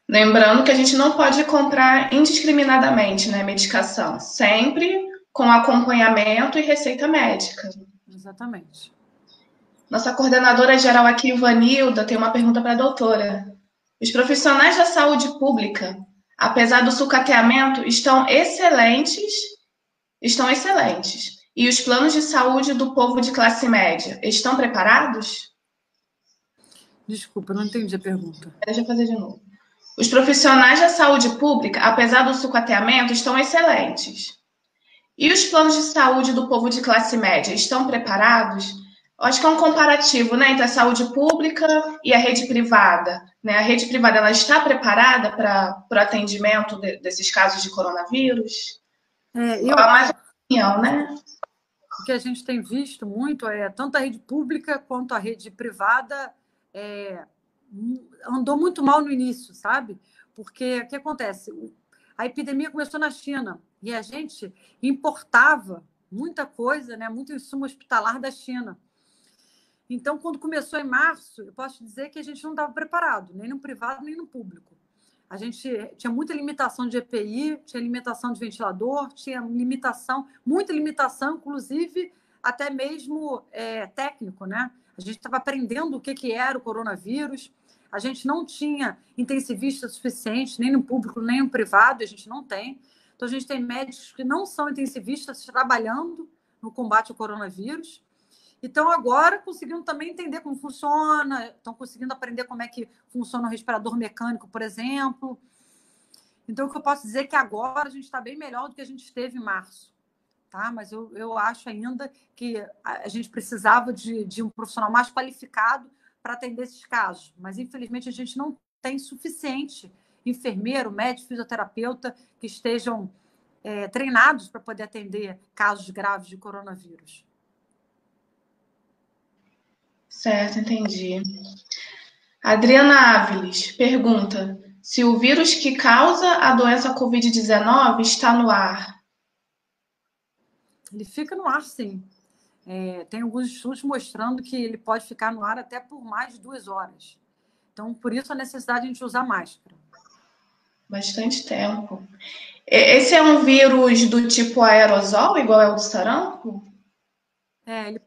Speaker 1: Lembrando que a gente não pode comprar indiscriminadamente, né, medicação, sempre com acompanhamento e receita médica.
Speaker 2: Exatamente.
Speaker 1: Nossa coordenadora geral aqui, Ivanilda, tem uma pergunta para a doutora. Os profissionais da saúde pública, apesar do sucateamento, estão excelentes. E os planos de saúde do povo de classe média estão preparados?
Speaker 2: Desculpa, não entendi a pergunta.
Speaker 1: Deixa eu fazer de novo. Os profissionais da saúde pública, apesar do sucateamento, estão excelentes. E os planos de saúde do povo de classe média estão preparados? Eu acho que é um comparativo, né, entre a saúde pública e a rede privada. Né? A rede privada ela está preparada para o atendimento desses casos de coronavírus? Mais opinião, né?
Speaker 2: O que a gente tem visto muito é tanto a rede pública quanto a rede privada andou muito mal no início, sabe? Porque o que acontece? A epidemia começou na China e a gente importava muita coisa, né? Muito insumo hospitalar da China. Então, quando começou em março, eu posso dizer que a gente não estava preparado, nem no privado, nem no público. A gente tinha muita limitação de EPI, tinha limitação de ventilador, tinha muita limitação, inclusive até mesmo técnico, né? A gente estava aprendendo o que era o coronavírus, a gente não tinha intensivista suficiente, nem no público, nem no privado, a gente não tem. Então, a gente tem médicos que não são intensivistas trabalhando no combate ao coronavírus. Então, agora, conseguindo também entender como funciona, estão conseguindo aprender como é que funciona o respirador mecânico, por exemplo. Então, o que eu posso dizer é que agora a gente está bem melhor do que a gente esteve em março. Tá? Mas eu acho ainda que a gente precisava de um profissional mais qualificado para atender esses casos. Mas, infelizmente, a gente não tem suficiente enfermeiro, médico, fisioterapeuta que estejam treinados para poder atender casos graves de coronavírus.
Speaker 1: Certo, entendi. Adriana Áviles pergunta se o vírus que causa a doença Covid-19 está no ar.
Speaker 2: Ele fica no ar, sim. Tem alguns estudos mostrando que ele pode ficar no ar até por mais de 2 horas. Então, por isso a necessidade de a gente usar máscara.
Speaker 1: Bastante tempo. Esse é um vírus do tipo aerosol, igual é o do sarampo?
Speaker 2: Ele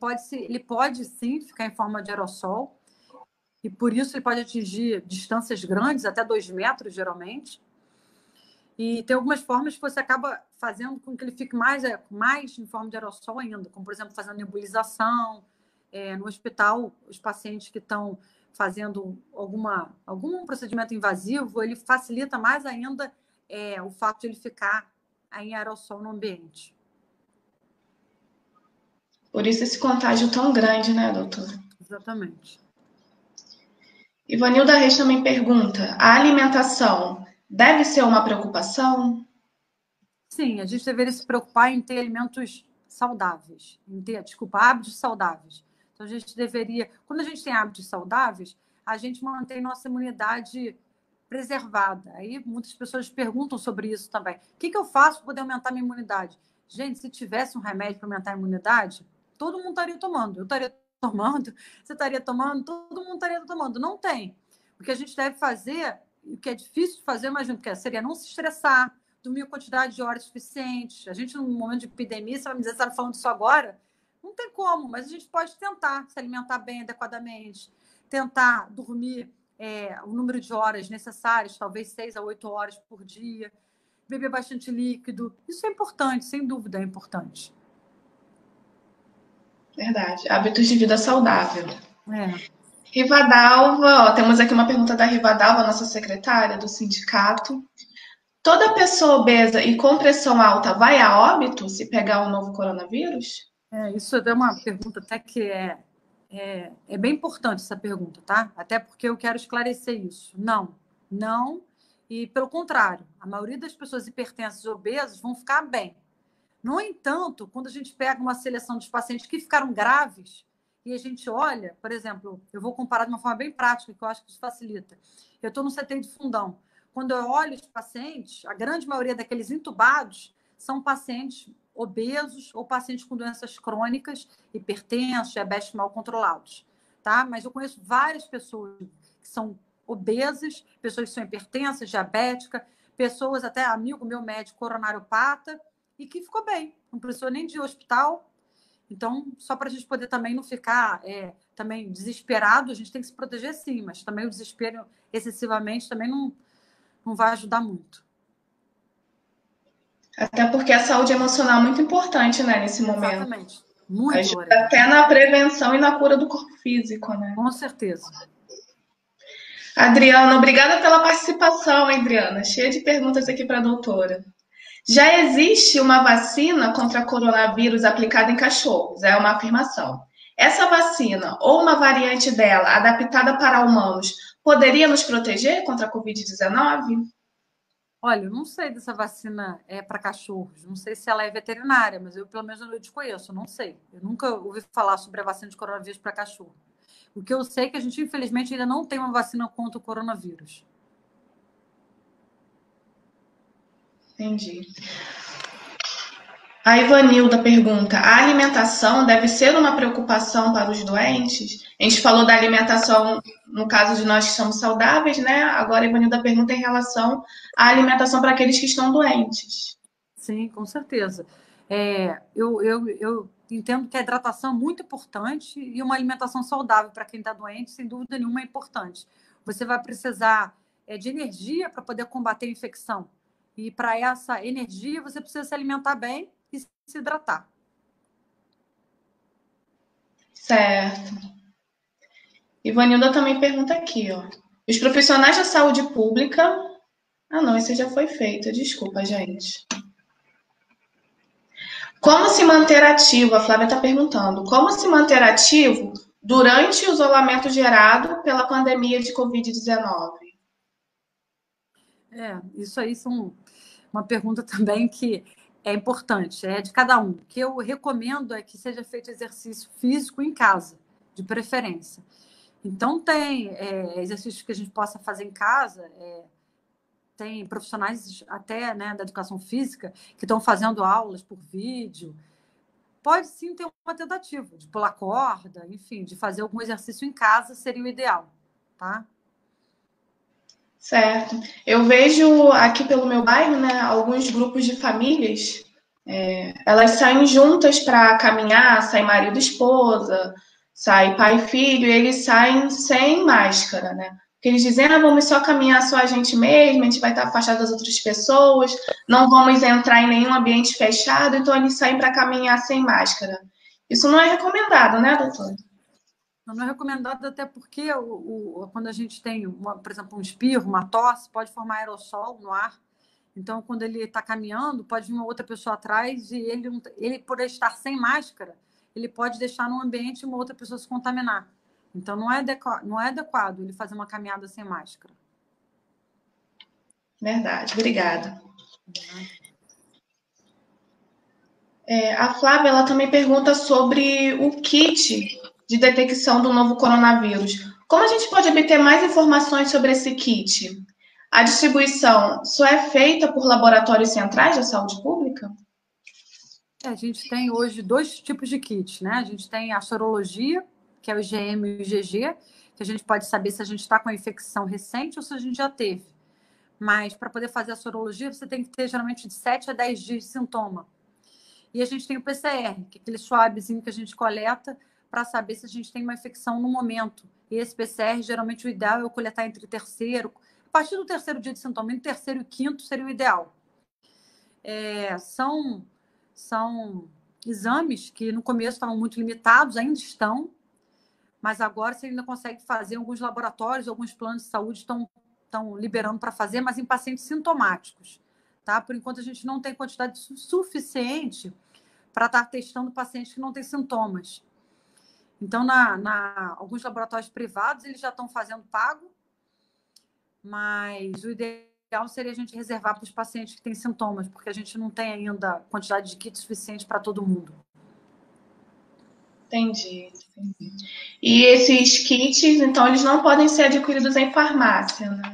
Speaker 2: pode sim ficar em forma de aerossol. E por isso ele pode atingir distâncias grandes, até 2 metros, geralmente. E tem algumas formas que você acaba fazendo com que ele fique mais em forma de aerossol ainda, como, por exemplo, fazendo nebulização. No hospital, os pacientes que estão fazendo algum procedimento invasivo, ele facilita mais ainda o fato de ele ficar em aerossol no ambiente.
Speaker 1: Por isso esse contágio tão grande, né, doutora?
Speaker 2: Exatamente.
Speaker 1: Ivanilda Reis também pergunta: a alimentação deve ser uma preocupação?
Speaker 2: Sim, a gente deveria se preocupar em ter alimentos saudáveis, hábitos saudáveis. Então, a gente deveria, quando a gente tem hábitos saudáveis, a gente mantém nossa imunidade preservada. Aí muitas pessoas perguntam sobre isso também. O que eu faço para poder aumentar minha imunidade? Gente, se tivesse um remédio para aumentar a imunidade, todo mundo estaria tomando. Eu estaria tomando, você estaria tomando, todo mundo estaria tomando. Não tem. O que a gente deve fazer, o que é difícil de fazer, imagino que seria não se estressar, dormir a quantidade de horas suficientes. A gente, num momento de epidemia, você vai me dizer, você está falando disso agora? Não tem como, mas a gente pode tentar se alimentar bem, adequadamente, tentar dormir o número de horas necessárias, talvez 6 a 8 horas por dia, beber bastante líquido. Isso é importante, sem dúvida é importante.
Speaker 1: Verdade. Hábitos de vida saudável. Rivadalva, temos aqui uma pergunta da Rivadalva, nossa secretária do sindicato. Toda pessoa obesa e com pressão alta vai a óbito se pegar o novo coronavírus?
Speaker 2: Isso é uma pergunta até que é bem importante essa pergunta, tá? Até porque eu quero esclarecer isso. Não. E pelo contrário, a maioria das pessoas hipertensas e obesas vão ficar bem. No entanto, quando a gente pega uma seleção dos pacientes que ficaram graves e a gente olha, por exemplo, eu vou comparar de uma forma bem prática, que eu acho que isso facilita. Eu estou no CTI de Fundão. Quando eu olho os pacientes, a grande maioria daqueles entubados são pacientes obesos ou pacientes com doenças crônicas, hipertensos, diabetes mal controlados, tá? Mas eu conheço várias pessoas que são obesas, pessoas que são hipertensas, diabéticas, pessoas, até amigo meu médico coronariopata, e que ficou bem, não precisou nem de ir ao hospital. Então, só para a gente poder também não ficar também desesperado, a gente tem que se proteger sim, mas também o desespero excessivamente também não vai ajudar muito.
Speaker 1: Até porque a saúde emocional é muito importante, né, nesse momento.
Speaker 2: Exatamente. Muito.
Speaker 1: Ajuda até na prevenção e na cura do corpo físico, né?
Speaker 2: Com certeza.
Speaker 1: Adriana, obrigada pela participação, Adriana. Cheia de perguntas aqui para a doutora. Já existe uma vacina contra coronavírus aplicada em cachorros, é uma afirmação. Essa vacina ou uma variante dela adaptada para humanos poderia nos proteger contra a Covid-19?
Speaker 2: Olha, eu não sei dessa vacina para cachorros, não sei se ela é veterinária, mas eu pelo menos eu desconheço, não sei. Eu nunca ouvi falar sobre a vacina de coronavírus para cachorro. O que eu sei é que a gente, infelizmente, ainda não tem uma vacina contra o coronavírus.
Speaker 1: Entendi. A Ivanilda pergunta: a alimentação deve ser uma preocupação para os doentes? A gente falou da alimentação no caso de nós que somos saudáveis, né? Agora a Ivanilda pergunta em relação à alimentação para aqueles que estão doentes.
Speaker 2: Sim, com certeza. Eu entendo que a hidratação é muito importante e uma alimentação saudável para quem está doente, sem dúvida nenhuma, é importante. Você vai precisar de energia para poder combater a infecção. E para essa energia, você precisa se alimentar bem e se hidratar.
Speaker 1: Certo. Ivanilda também pergunta aqui, ó. Os profissionais da saúde pública... Ah, não, esse já foi feito. Desculpa, gente. Como se manter ativo? A Flávia está perguntando. Como se manter ativo durante o isolamento gerado pela pandemia de Covid-19?
Speaker 2: Isso aí são uma pergunta também que é importante, é de cada um. O que eu recomendo é que seja feito exercício físico em casa, de preferência. Então, tem exercícios que a gente possa fazer em casa, tem profissionais até da educação física que estão fazendo aulas por vídeo. Pode sim ter uma tentativa de pular corda, enfim, de fazer algum exercício em casa seria o ideal, tá?
Speaker 1: Certo. Eu vejo aqui pelo meu bairro, né, alguns grupos de famílias, elas saem juntas para caminhar, sai marido e esposa, sai pai e filho, e eles saem sem máscara, né? Porque eles dizem, vamos só caminhar só a gente mesmo, a gente vai estar afastado das outras pessoas, não vamos entrar em nenhum ambiente fechado, então eles saem para caminhar sem máscara. Isso não é recomendado, né, doutora?
Speaker 2: Não é recomendado até porque quando a gente tem, por exemplo, um espirro, uma tosse, pode formar aerossol no ar. Então, quando ele está caminhando, pode vir uma outra pessoa atrás e ele, por estar sem máscara, ele pode deixar no ambiente uma outra pessoa se contaminar. Então, não é adequado ele fazer uma caminhada sem máscara.
Speaker 1: Verdade, obrigada. A Flávia, ela também pergunta sobre o kit de detecção do novo coronavírus. Como a gente pode obter mais informações sobre esse kit? A distribuição só é feita por laboratórios centrais da saúde pública?
Speaker 2: A gente tem hoje 2 tipos de kits, né? A gente tem a sorologia, que é o IgM e o IgG, que a gente pode saber se a gente está com a infecção recente ou se a gente já teve. Mas para poder fazer a sorologia, você tem que ter geralmente de 7 a 10 dias de sintoma. E a gente tem o PCR, que é aquele swabzinho que a gente coleta para saber se a gente tem uma infecção no momento. E esse PCR, geralmente, o ideal é eu coletar entre o terceiro... A partir do terceiro dia de sintoma, entre o terceiro e o quinto seria o ideal. São exames que no começo estavam muito limitados, ainda estão, mas agora você ainda consegue fazer em alguns laboratórios, alguns planos de saúde estão liberando para fazer, mas em pacientes sintomáticos. Tá? Por enquanto, a gente não tem quantidade suficiente para estar testando pacientes que não têm sintomas. Então, alguns laboratórios privados, eles já estão fazendo pago, mas o ideal seria a gente reservar para os pacientes que têm sintomas, porque a gente não tem ainda quantidade de kit suficiente para todo mundo.
Speaker 1: Entendi. E esses kits, então, eles não podem ser adquiridos em farmácia, né?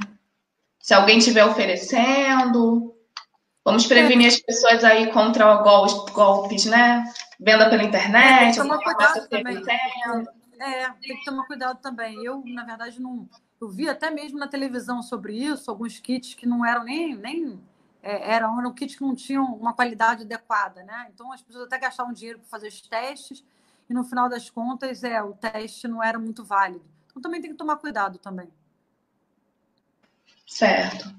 Speaker 1: Se alguém estiver oferecendo, vamos prevenir as pessoas aí contra golpes, né? Venda pela internet.
Speaker 2: Tem que tomar cuidado também. Tem que tomar cuidado também. Eu, na verdade, não... Eu vi até mesmo na televisão sobre isso, alguns kits que não eram eram kits que não tinham uma qualidade adequada, né? Então, as pessoas até gastavam dinheiro para fazer os testes e, no final das contas, o teste não era muito válido. Então, também tem que tomar cuidado também.
Speaker 1: Certo.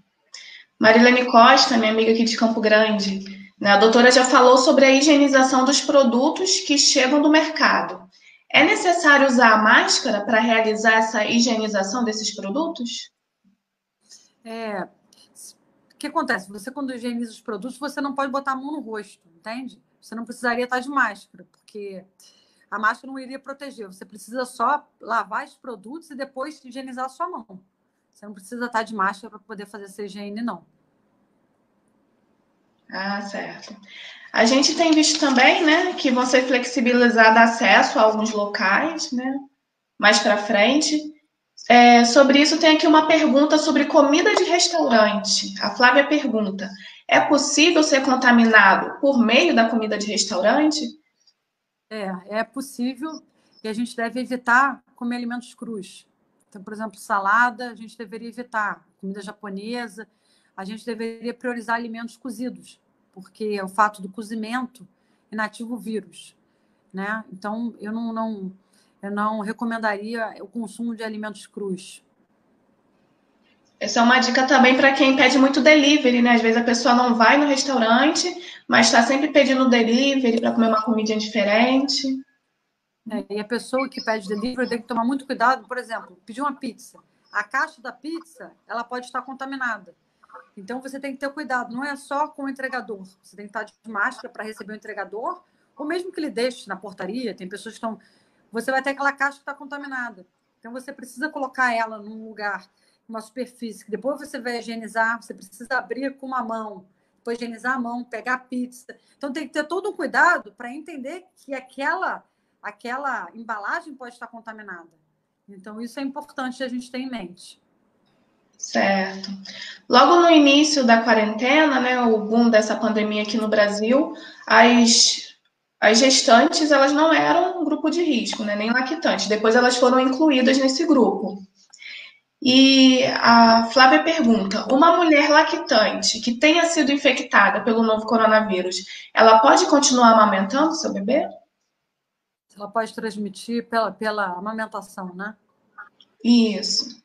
Speaker 1: Marilene Costa, minha amiga aqui de Campo Grande, né? A doutora já falou sobre a higienização dos produtos que chegam do mercado. É necessário usar a máscara para realizar essa higienização desses produtos?
Speaker 2: O que acontece? Você, quando higieniza os produtos, você não pode botar a mão no rosto, entende? Você não precisaria estar de máscara, porque a máscara não iria proteger. Você precisa só lavar esses produtos e depois higienizar a sua mão. Você não precisa estar de máscara para poder fazer essa higiene, não.
Speaker 1: Ah, certo. A gente tem visto também, né, que vão ser flexibilizados acesso a alguns locais, né, mais para frente. Sobre isso, tem aqui uma pergunta sobre comida de restaurante. A Flávia pergunta: é possível ser contaminado por meio da comida de restaurante?
Speaker 2: É possível e a gente deve evitar comer alimentos crus. Então, por exemplo, salada, a gente deveria evitar. Comida japonesa, a gente deveria priorizar alimentos cozidos, porque o fato do cozimento inativa o vírus, né? Então, eu não recomendaria o consumo de alimentos crus.
Speaker 1: Essa é uma dica também para quem pede muito delivery, né? Às vezes a pessoa não vai no restaurante, mas está sempre pedindo delivery para comer uma comidinha diferente.
Speaker 2: E a pessoa que pede delivery tem que tomar muito cuidado. Por exemplo, pedir uma pizza. A caixa da pizza, ela pode estar contaminada. Então, você tem que ter cuidado. Não é só com o entregador. Você tem que estar de máscara para receber o entregador, ou mesmo que ele deixe na portaria. Tem pessoas que estão... Você vai ter aquela caixa que está contaminada. Então, você precisa colocar ela num lugar, numa superfície, que depois você vai higienizar. Você precisa abrir com uma mão, depois higienizar a mão, pegar a pizza. Então, tem que ter todo um cuidado para entender que aquela embalagem pode estar contaminada. Então, isso é importante a gente ter em mente.
Speaker 1: Certo. Logo no início da quarentena, né, o boom dessa pandemia aqui no Brasil, as gestantes, elas não eram um grupo de risco, né, nem lactantes. Depois elas foram incluídas nesse grupo. E a Flávia pergunta: uma mulher lactante que tenha sido infectada pelo novo coronavírus, ela pode continuar amamentando seu bebê?
Speaker 2: Ela pode transmitir pela amamentação, né?
Speaker 1: Isso.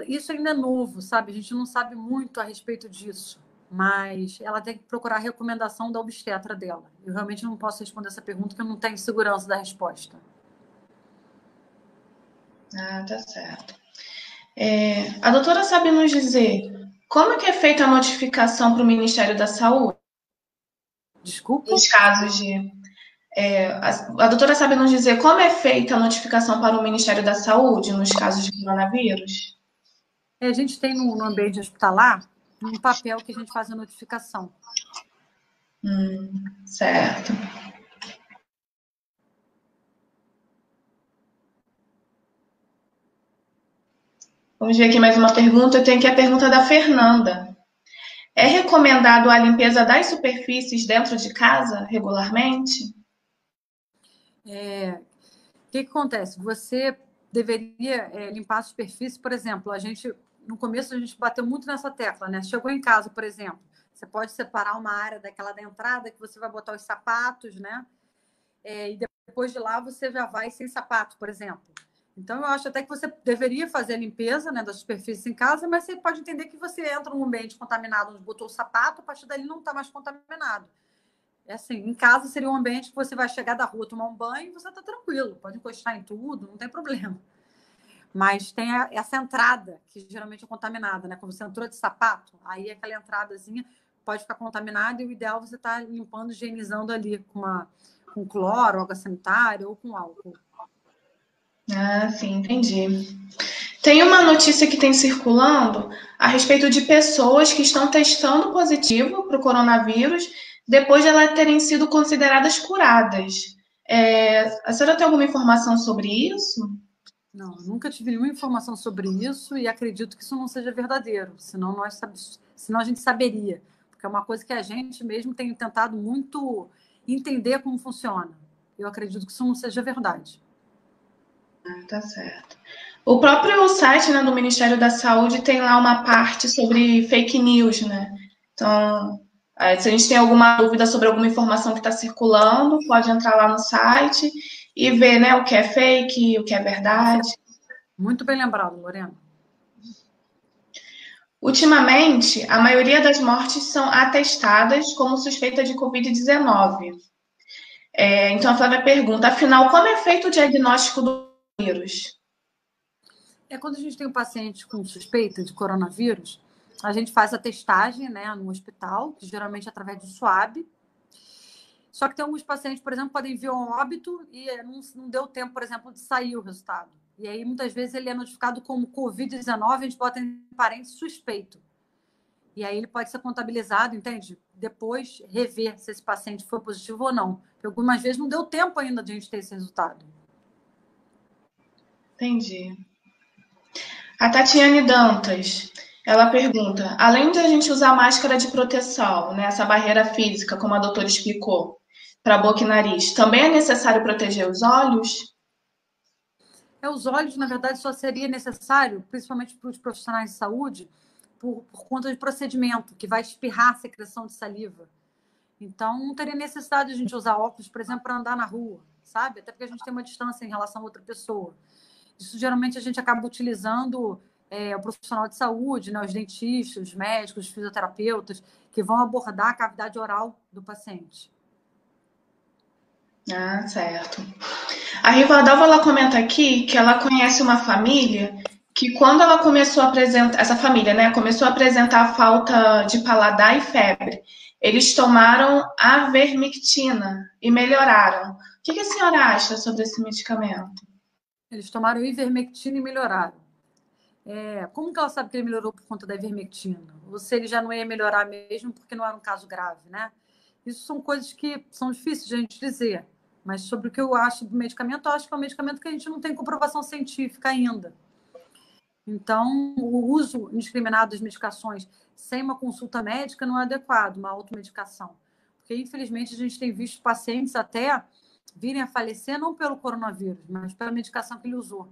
Speaker 2: Isso ainda é novo, sabe? A gente não sabe muito a respeito disso, mas ela tem que procurar a recomendação da obstetra dela. Eu realmente não posso responder essa pergunta, porque eu não tenho segurança da resposta.
Speaker 1: Ah, tá certo. A doutora sabe nos dizer como é que é feita a notificação para o Ministério da Saúde?
Speaker 2: Desculpa?
Speaker 1: Nos casos de... a doutora sabe nos dizer como é feita a notificação para o Ministério da Saúde nos casos de coronavírus?
Speaker 2: A gente tem no ambiente hospitalar um papel que a gente faz a notificação.
Speaker 1: Certo. Vamos ver aqui mais uma pergunta. Eu tenho aqui a pergunta da Fernanda. É recomendado a limpeza das superfícies dentro de casa regularmente?
Speaker 2: O que acontece? Você deveria limpar a superfície, por exemplo, no começo a gente bateu muito nessa tecla, né? Chegou em casa, por exemplo, você pode separar uma área daquela da entrada que você vai botar os sapatos, né? E depois de lá você já vai sem sapato, por exemplo. Então, eu acho até que você deveria fazer a limpeza, né, da superfície em casa, mas você pode entender que você entra num ambiente contaminado, onde botou o sapato, a partir dali não está mais contaminado. Assim, em casa seria um ambiente que você vai chegar da rua, tomar um banho e você está tranquilo, pode encostar em tudo, não tem problema. Mas tem essa entrada, que geralmente é contaminada, né? Quando você entrou de sapato, aí aquela entradazinha pode ficar contaminada e o ideal é você estar limpando, higienizando ali com cloro, água sanitária ou com álcool.
Speaker 1: Ah, sim, entendi. Tem uma notícia que tem circulando a respeito de pessoas que estão testando positivo para o coronavírus depois de elas terem sido consideradas curadas. A senhora tem alguma informação sobre isso?
Speaker 2: Não, nunca tive nenhuma informação sobre isso e acredito que isso não seja verdadeiro, senão a gente saberia, porque é uma coisa que a gente mesmo tem tentado muito entender como funciona. Eu acredito que isso não seja verdade.
Speaker 1: Tá certo. O próprio site, né, do Ministério da Saúde tem lá uma parte sobre fake news, né? Então, se a gente tem alguma dúvida sobre alguma informação que está circulando, pode entrar lá no site e ver, né, o que é fake, o que é verdade.
Speaker 2: Muito bem lembrado, Lorena.
Speaker 1: Ultimamente, a maioria das mortes são atestadas como suspeita de Covid-19. Então, a Flávia pergunta, afinal, como é feito o diagnóstico do vírus?
Speaker 2: Quando a gente tem um paciente com suspeita de coronavírus, a gente faz a testagem, né, no hospital, que geralmente é através do SWAB. Só que tem alguns pacientes, por exemplo, podem vir um óbito e não deu tempo, por exemplo, de sair o resultado. E aí, muitas vezes, ele é notificado como Covid-19, a gente bota em parênteses suspeito. E aí ele pode ser contabilizado, entende? Depois, rever se esse paciente foi positivo ou não. Porque algumas vezes não deu tempo ainda de a gente ter esse resultado.
Speaker 1: Entendi. A Tatiane Dantas, ela pergunta, além de a gente usar máscara de proteção, né, essa barreira física, como a doutora explicou, para boca e nariz, também é necessário proteger os olhos?
Speaker 2: Os olhos, na verdade, só seria necessário, principalmente para os profissionais de saúde, por conta de procedimento, que vai espirrar a secreção de saliva. Então, não teria necessidade de a gente usar óculos, por exemplo, para andar na rua, sabe? Até porque a gente tem uma distância em relação a outra pessoa. Isso, geralmente, a gente acaba utilizando o profissional de saúde, né, os dentistas, os médicos, os fisioterapeutas, que vão abordar a cavidade oral do paciente.
Speaker 1: Ah, certo. A Rivadalva, ela comenta aqui que ela conhece uma família que quando ela começou a apresentar, essa família, né, começou a apresentar falta de paladar e febre, eles tomaram avermectina e melhoraram. O que a senhora acha sobre esse medicamento?
Speaker 2: Eles tomaram ivermectina e melhoraram. Como que ela sabe que ele melhorou por conta da ivermectina? Ou se ele já não ia melhorar mesmo porque não era um caso grave, né? Isso são coisas que são difíceis de a gente dizer. Mas sobre o que eu acho do medicamento, eu acho que é um medicamento que a gente não tem comprovação científica ainda. Então, o uso indiscriminado das medicações sem uma consulta médica não é adequado, uma automedicação. Porque, infelizmente, a gente tem visto pacientes até virem a falecer não pelo coronavírus, mas pela medicação que ele usou.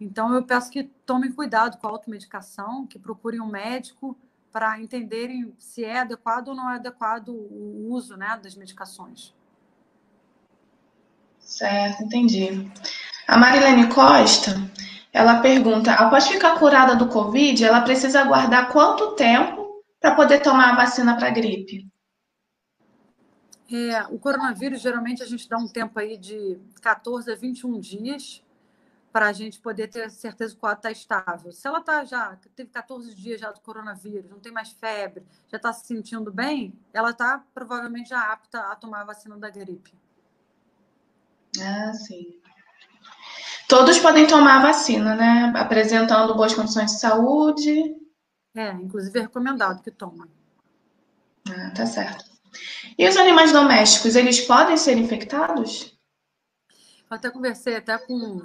Speaker 2: Então, eu peço que tomem cuidado com a automedicação, que procurem um médico para entenderem se é adequado ou não é adequado o uso, né, das medicações.
Speaker 1: Certo, entendi. A Marilene Costa, ela pergunta, após ficar curada do Covid, ela precisa aguardar quanto tempo para poder tomar a vacina para gripe?
Speaker 2: O coronavírus, geralmente, a gente dá um tempo aí de 14 a 21 dias para a gente poder ter certeza que o quadro está estável. Se ela teve 14 dias já do coronavírus, não tem mais febre, já está se sentindo bem, ela está provavelmente já apta a tomar a vacina da gripe.
Speaker 1: Ah, sim. Todos podem tomar a vacina, né? Apresentando boas condições de saúde.
Speaker 2: Inclusive é recomendado que tomem.
Speaker 1: Ah, tá certo. E os animais domésticos, eles podem ser infectados?
Speaker 2: Eu até conversei com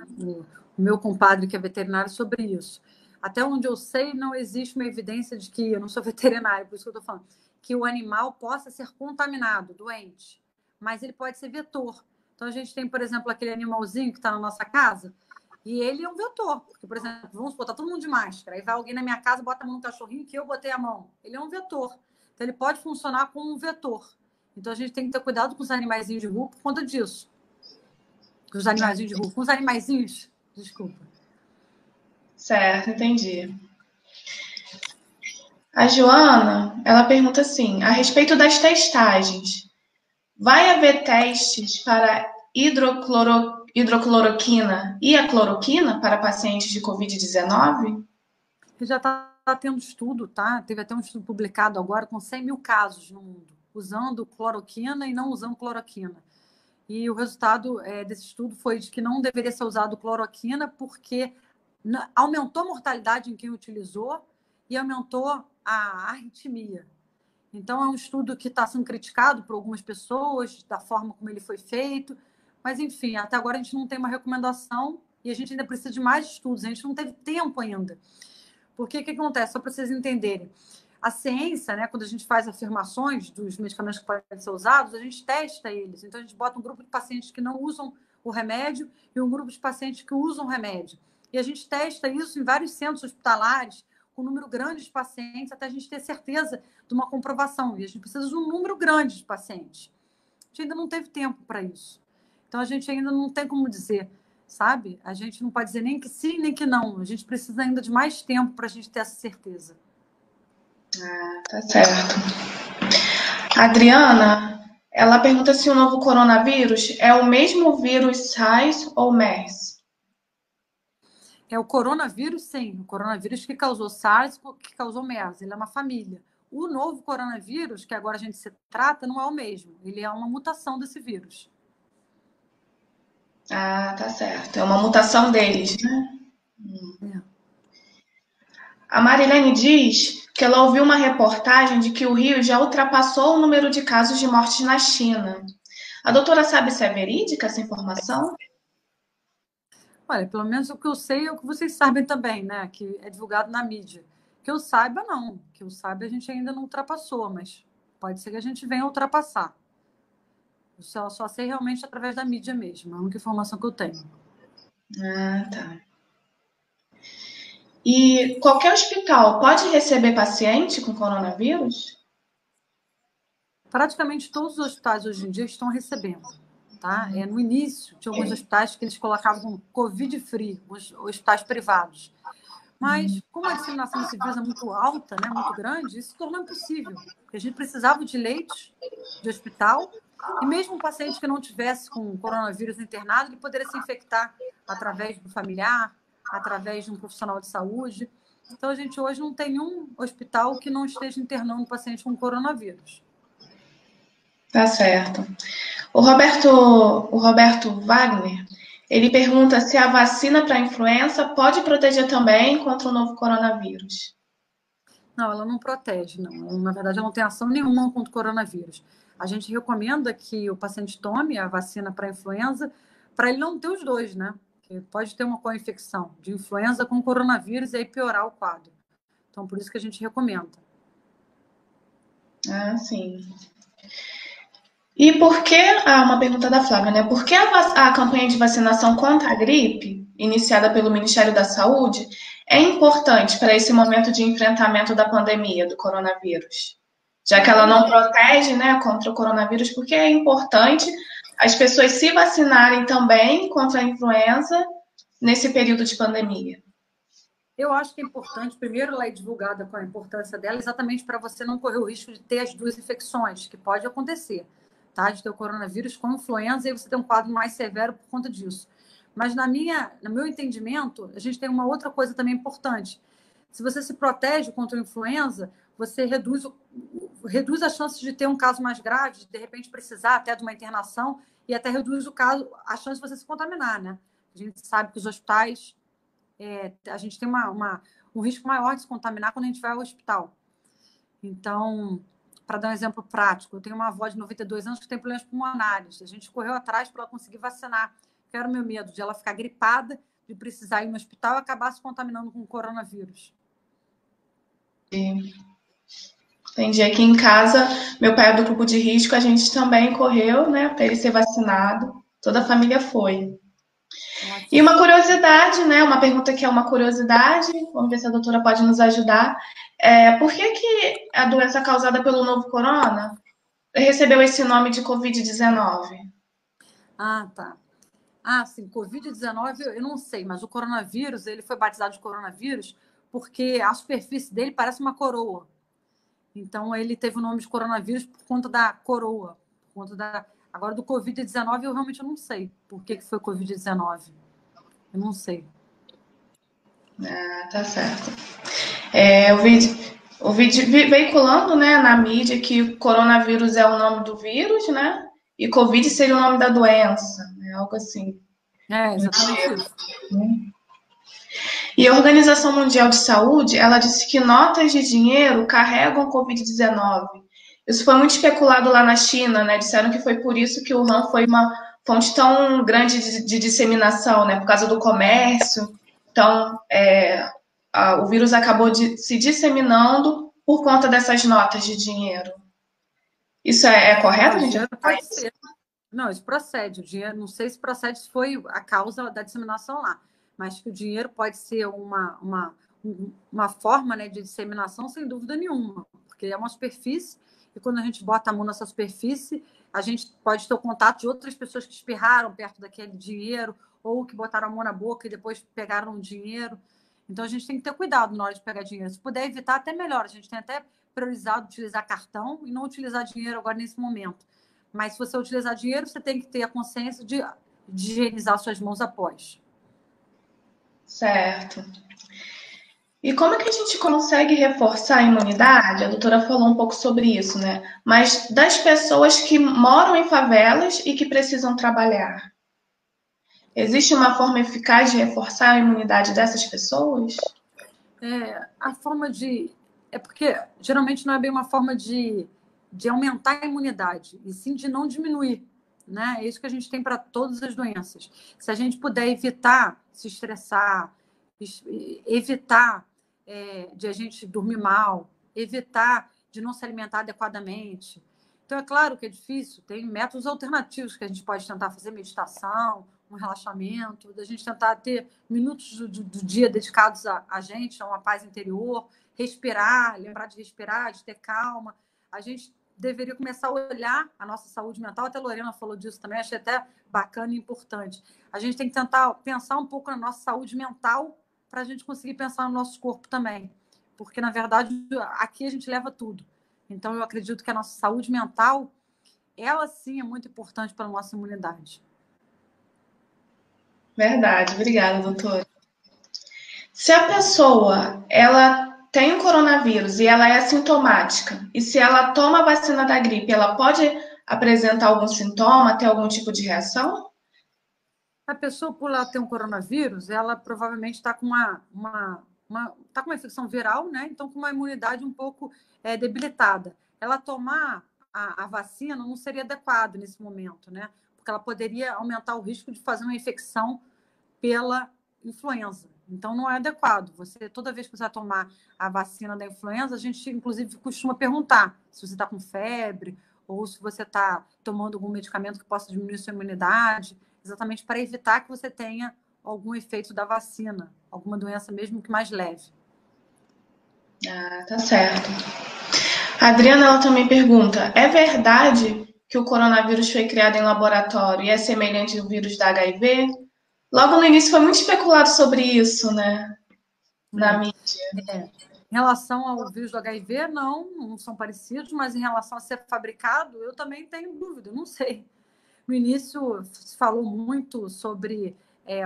Speaker 2: o meu compadre, que é veterinário, sobre isso. Até onde eu sei, não existe uma evidência de que, eu não sou veterinário, por isso que eu estou falando, que o animal possa ser contaminado, doente, mas ele pode ser vetor. Então, a gente tem, por exemplo, aquele animalzinho que está na nossa casa, e ele é um vetor. Porque, por exemplo, vamos botar todo mundo de máscara, aí vai alguém na minha casa, bota a mão no cachorrinho que eu botei a mão. Ele é um vetor. Então, ele pode funcionar como um vetor. Então, a gente tem que ter cuidado com os animaizinhos de rua por conta disso. Os animaizinhos de rua. Com os animaizinhos, desculpa.
Speaker 1: Certo, entendi. A Joana, ela pergunta assim, a respeito das testagens, vai haver testes para hidrocloroquina e a cloroquina para pacientes de Covid-19?
Speaker 2: Já está tendo estudo, tá? Teve até um estudo publicado agora com 100 mil casos no mundo, usando cloroquina e não usando cloroquina. E o resultado desse estudo foi de que não deveria ser usado cloroquina porque aumentou a mortalidade em quem utilizou e aumentou a arritmia. Então, é um estudo que está sendo criticado por algumas pessoas, da forma como ele foi feito. Mas, enfim, até agora a gente não tem uma recomendação e a gente ainda precisa de mais estudos. A gente não teve tempo ainda. Porque o que acontece? Só para vocês entenderem. A ciência, né, quando a gente faz afirmações dos medicamentos que podem ser usados, a gente testa eles. Então, a gente bota um grupo de pacientes que não usam o remédio e um grupo de pacientes que usam o remédio. E a gente testa isso em vários centros hospitalares, com um número grande de pacientes, até a gente ter certeza de uma comprovação. E a gente precisa de um número grande de pacientes. A gente ainda não teve tempo para isso. Então, a gente ainda não tem como dizer, sabe? A gente não pode dizer nem que sim, nem que não. A gente precisa ainda de mais tempo para a gente ter essa certeza.
Speaker 1: Ah, tá certo. A Adriana, ela pergunta se o novo coronavírus é o mesmo vírus SARS ou MERS.
Speaker 2: É o coronavírus, sim. O coronavírus que causou SARS, que causou MERS. Ele é uma família. O novo coronavírus, que agora a gente se trata, não é o mesmo. Ele é uma mutação desse vírus.
Speaker 1: Ah, tá certo. É uma mutação deles, né?
Speaker 2: É.
Speaker 1: A Marilene diz que ela ouviu uma reportagem de que o Rio já ultrapassou o número de casos de mortes na China. A doutora sabe se é verídica essa informação?
Speaker 2: Olha, pelo menos o que eu sei é o que vocês sabem também, né? Que é divulgado na mídia. Que eu saiba, não. Que eu saiba, a gente ainda não ultrapassou, mas pode ser que a gente venha ultrapassar. Eu só sei realmente através da mídia mesmo. É a única informação que eu tenho.
Speaker 1: Ah, tá. E qualquer hospital pode receber paciente com coronavírus?
Speaker 2: Praticamente todos os hospitais hoje em dia estão recebendo. Tá? No início, tinha alguns hospitais que eles colocavam Covid-free, os hospitais privados. Mas, como a disseminação desse vírus é muito alta, né, muito grande, isso se tornou impossível. Porque a gente precisava de leitos de hospital, e mesmo um paciente que não tivesse com coronavírus internado, ele poderia se infectar através do familiar, através de um profissional de saúde. Então, a gente hoje não tem nenhum hospital que não esteja internando um paciente com coronavírus.
Speaker 1: Tá certo. O Roberto Wagner, ele pergunta se a vacina para a influenza pode proteger também contra o novo coronavírus.
Speaker 2: Não, ela não protege, não. Na verdade, ela não tem ação nenhuma contra o coronavírus. A gente recomenda que o paciente tome a vacina para a influenza, para ele não ter os dois, né? Porque pode ter uma co-infecção de influenza com coronavírus e aí piorar o quadro. Então, por isso que a gente recomenda.
Speaker 1: Ah, sim. E por que, uma pergunta da Flávia, né? Por que a campanha de vacinação contra a gripe, iniciada pelo Ministério da Saúde, é importante para esse momento de enfrentamento da pandemia do coronavírus? Já que ela não protege, né, contra o coronavírus, porque é importante as pessoas se vacinarem também contra a influenza nesse período de pandemia.
Speaker 2: Eu acho que é importante, primeiro, ela é divulgada com a importância dela, exatamente para você não correr o risco de ter as duas infecções, que pode acontecer, tá? De ter o coronavírus com influenza e você ter um quadro mais severo por conta disso. Mas no meu entendimento, a gente tem uma outra coisa também importante. Se você se protege contra a influenza, você reduz as chances de ter um caso mais grave, de repente precisar até de uma internação, e até reduz a chance de você se contaminar, né? A gente sabe que os hospitais, a gente tem um risco maior de se contaminar quando a gente vai ao hospital. Então, para dar um exemplo prático, eu tenho uma avó de 92 anos que tem problemas pulmonares. A gente correu atrás para ela conseguir vacinar, que era o meu medo de ela ficar gripada, de precisar ir no hospital e acabar se contaminando com o coronavírus.
Speaker 1: Entendi. Aqui em casa, meu pai é do grupo de risco, a gente também correu, né, para ele ser vacinado. Toda a família foi. E uma curiosidade, né? Uma pergunta que é uma curiosidade, vamos ver se a doutora pode nos ajudar. Por que a doença causada pelo novo corona recebeu esse nome de Covid-19?
Speaker 2: Ah, tá. Ah, sim, Covid-19 eu não sei, mas o coronavírus, ele foi batizado de coronavírus porque a superfície dele parece uma coroa. Então, ele teve o nome de coronavírus por conta da coroa. Por conta da... Agora, do Covid-19, eu realmente não sei por que foi Covid-19. Eu não sei.
Speaker 1: Ah, tá certo. O vídeo veiculando, né, na mídia que coronavírus é o nome do vírus, né? E Covid seria o nome da doença, né? Algo assim.
Speaker 2: Exatamente isso.
Speaker 1: E a Organização Mundial de Saúde, ela disse que notas de dinheiro carregam Covid-19. Isso foi muito especulado lá na China, né? Disseram que foi por isso que o Wuhan foi uma fonte tão grande de disseminação, né? Por causa do comércio. Então, o vírus acabou se disseminando por conta dessas notas de dinheiro. Isso é correto, gente?
Speaker 2: Pode ser. Não, isso procede. O dinheiro, não sei se procede, se foi a causa da disseminação lá, mas que o dinheiro pode ser uma forma, né, de disseminação, sem dúvida nenhuma, porque é uma superfície, e quando a gente bota a mão nessa superfície, a gente pode ter o contato de outras pessoas que espirraram perto daquele dinheiro, ou que botaram a mão na boca e depois pegaram o dinheiro. Então, a gente tem que ter cuidado na hora de pegar dinheiro. Se puder evitar, até melhor. A gente tem até priorizado utilizar cartão e não utilizar dinheiro agora nesse momento. Mas se você utilizar dinheiro, você tem que ter a consciência de higienizar suas mãos após.
Speaker 1: Certo. E como é que a gente consegue reforçar a imunidade? A doutora falou um pouco sobre isso, né? Mas das pessoas que moram em favelas e que precisam trabalhar. Existe uma forma eficaz de reforçar a imunidade dessas pessoas?
Speaker 2: A forma de. É porque geralmente não é bem uma forma de aumentar a imunidade, e sim de não diminuir. Né? É isso que a gente tem para todas as doenças. Se a gente puder evitar se estressar, evitar de a gente dormir mal, evitar de não se alimentar adequadamente. Então, é claro que é difícil, tem métodos alternativos que a gente pode tentar fazer meditação, um relaxamento, da gente tentar ter minutos do dia dedicados a gente, a uma paz interior, respirar, lembrar de respirar, de ter calma. A gente deveria começar a olhar a nossa saúde mental. Até a Lorena falou disso também, achei até bacana e importante. A gente tem que tentar pensar um pouco na nossa saúde mental para a gente conseguir pensar no nosso corpo também. Porque, na verdade, aqui a gente leva tudo. Então, eu acredito que a nossa saúde mental, ela sim é muito importante para a nossa imunidade.
Speaker 1: Verdade, obrigada, doutora. Se a pessoa ela tem o coronavírus e ela é assintomática, e se ela toma a vacina da gripe, ela pode apresentar algum sintoma, ter algum tipo de reação?
Speaker 2: A pessoa, por ela ter um coronavírus, ela provavelmente está com tá com uma infecção viral, né? Então, com uma imunidade um pouco debilitada. Ela tomar a vacina não seria adequado nesse momento, né? Porque ela poderia aumentar o risco de fazer uma infecção pela influenza. Então, não é adequado. Toda vez que você vai tomar a vacina da influenza, a gente, inclusive, costuma perguntar se você está com febre ou se você está tomando algum medicamento que possa diminuir sua imunidade, exatamente para evitar que você tenha algum efeito da vacina, alguma doença mesmo que mais leve.
Speaker 1: Ah, tá certo. A Adriana, ela também pergunta, é verdade que o coronavírus foi criado em laboratório e é semelhante ao vírus da HIV? Logo no início foi muito especulado sobre isso, né? Na mídia.
Speaker 2: Em relação ao vírus do HIV, não são parecidos, mas em relação a ser fabricado, eu também tenho dúvida, não sei. No início se falou muito sobre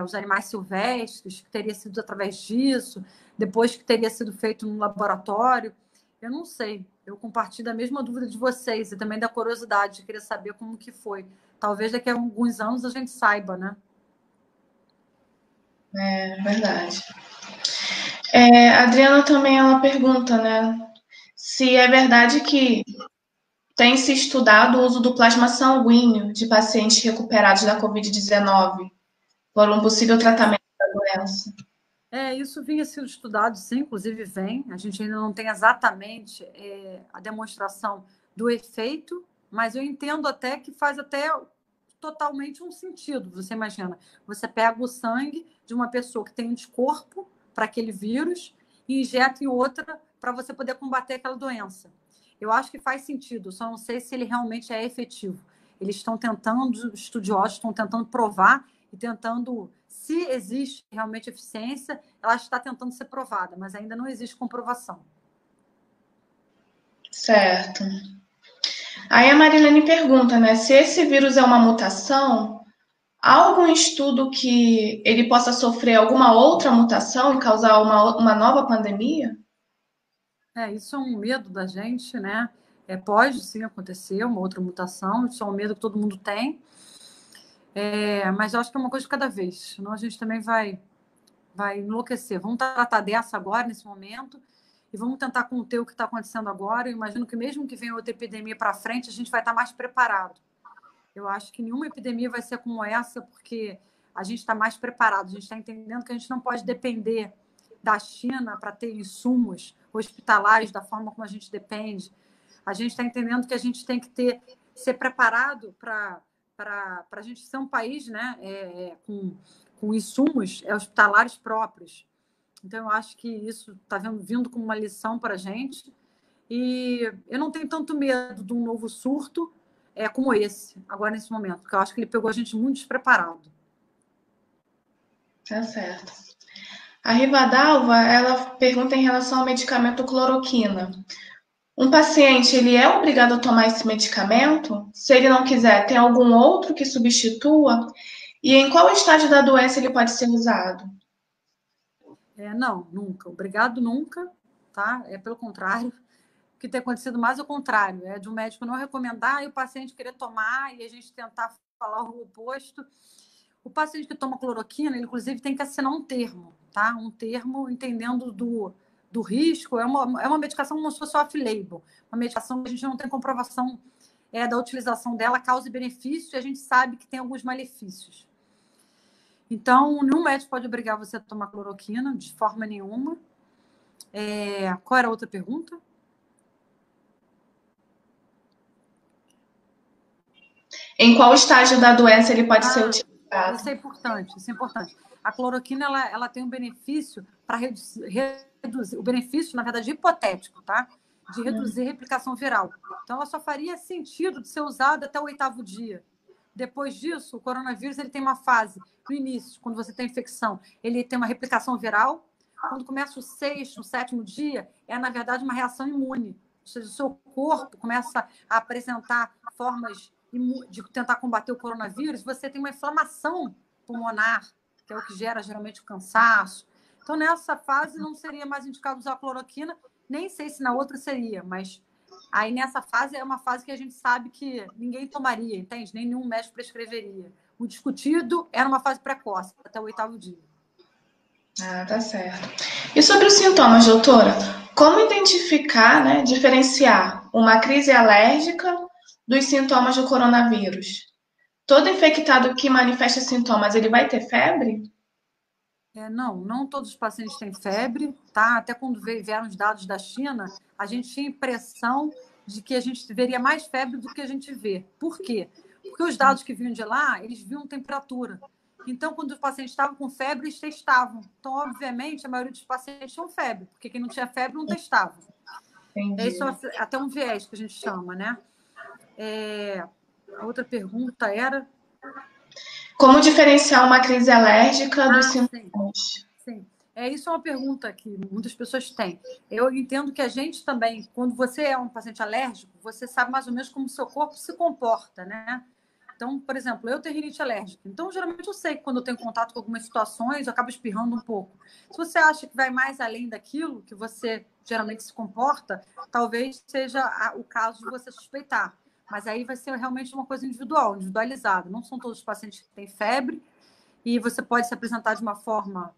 Speaker 2: os animais silvestres, que teria sido através disso, depois que teria sido feito no laboratório. Eu não sei, eu compartilho a mesma dúvida de vocês e também da curiosidade de querer saber como que foi. Talvez daqui a alguns anos a gente saiba, né?
Speaker 1: É verdade. A Adriana também ela pergunta, né? Se é verdade que tem se estudado o uso do plasma sanguíneo de pacientes recuperados da Covid-19 por um possível tratamento da doença.
Speaker 2: Isso vinha sendo estudado, sim, inclusive vem. A gente ainda não tem exatamente a demonstração do efeito, mas eu entendo até que faz até totalmente um sentido. Você imagina, você pega o sangue de uma pessoa que tem anticorpo para aquele vírus e injeta em outra para você poder combater aquela doença. Eu acho que faz sentido, só não sei se ele realmente é efetivo. Eles estão tentando, os estudiosos estão tentando provar e tentando, se existe realmente eficiência, ela está tentando ser provada, mas ainda não existe comprovação.
Speaker 1: Certo. Aí a Marilene pergunta, né, se esse vírus é uma mutação, há algum estudo que ele possa sofrer alguma outra mutação e causar uma nova pandemia?
Speaker 2: Isso é um medo da gente, né? Pode sim acontecer uma outra mutação, isso é um medo que todo mundo tem. Mas eu acho que é uma coisa de cada vez, senão a gente também vai enlouquecer. Vamos tratar dessa agora, nesse momento, e vamos tentar conter o que está acontecendo agora. Eu imagino que mesmo que venha outra epidemia para frente, a gente vai estar mais preparado. Eu acho que nenhuma epidemia vai ser como essa, porque a gente está mais preparado, a gente está entendendo que a gente não pode depender da China para ter insumos hospitalares da forma como a gente depende. A gente está entendendo que a gente tem que ser preparado para a gente ser um país, né, com insumos hospitalares próprios. Então, eu acho que isso está vindo como uma lição para a gente. E eu não tenho tanto medo de um novo surto como esse, agora nesse momento, porque eu acho que ele pegou a gente muito despreparado.
Speaker 1: Tá certo. A Rivadalva, ela pergunta em relação ao medicamento cloroquina. Um paciente, ele é obrigado a tomar esse medicamento? Se ele não quiser, tem algum outro que substitua? E em qual estágio da doença ele pode ser usado?
Speaker 2: Não, nunca. Obrigado, nunca, tá? Pelo contrário. O que tem acontecido mais é o contrário, de um médico não recomendar e o paciente querer tomar e a gente tentar falar o oposto. O paciente que toma cloroquina, ele, inclusive, tem que assinar um termo, tá? Um termo entendendo do risco. É uma medicação como se fosse off-label, uma medicação que a gente não tem comprovação da utilização dela, causa e benefício, e a gente sabe que tem alguns malefícios. Então, nenhum médico pode obrigar você a tomar cloroquina, de forma nenhuma. Qual era a outra pergunta?
Speaker 1: Em qual estágio da doença ele pode ser utilizado?
Speaker 2: Isso é importante, isso é importante. A cloroquina, ela tem um benefício para reduzir, o benefício, na verdade, hipotético, tá? De reduzir a replicação viral. Então, ela só faria sentido de ser usada até o 8º dia. Depois disso, o coronavírus ele tem uma fase, no início, quando você tem infecção, ele tem uma replicação viral. Quando começa o 6º, o 7º dia, na verdade, uma reação imune. Ou seja, o seu corpo começa a apresentar formas de tentar combater o coronavírus, você tem uma inflamação pulmonar, que é o que gera geralmente o cansaço. Então, nessa fase, não seria mais indicado usar a cloroquina, nem sei se na outra seria, mas aí nessa fase é uma fase que a gente sabe que ninguém tomaria, entende? Nenhum médico prescreveria. O discutido era uma fase precoce, até o 8º dia.
Speaker 1: Tá certo. E sobre os sintomas, doutora? Como identificar, né, diferenciar uma crise alérgica dos sintomas do coronavírus? Todo infectado que manifesta sintomas, ele vai ter febre?
Speaker 2: Não todos os pacientes têm febre, tá? Até quando vieram os dados da China, a gente tinha a impressão de que a gente veria mais febre do que a gente vê. Por quê? Porque os dados que vinham de lá, eles viam temperatura. Então, quando os pacientes estavam com febre, eles testavam. Então, obviamente, a maioria dos pacientes tinham febre, porque quem não tinha febre não testava.
Speaker 1: Entendi.
Speaker 2: Isso é até um viés que a gente chama, né? A outra pergunta era...
Speaker 1: Como diferenciar uma crise alérgica dos sintomas?
Speaker 2: Sim. Isso é uma pergunta que muitas pessoas têm. Eu entendo que a gente também, quando você é um paciente alérgico, você sabe mais ou menos como o seu corpo se comporta, né? Então, por exemplo, eu tenho rinite alérgica. Então, geralmente eu sei que quando eu tenho contato com algumas situações, eu acabo espirrando um pouco. Se você acha que vai mais além daquilo que você geralmente se comporta, talvez seja o caso de você suspeitar. Mas aí vai ser realmente uma coisa individual, individualizada. Não são todos os pacientes que têm febre e você pode se apresentar de uma forma,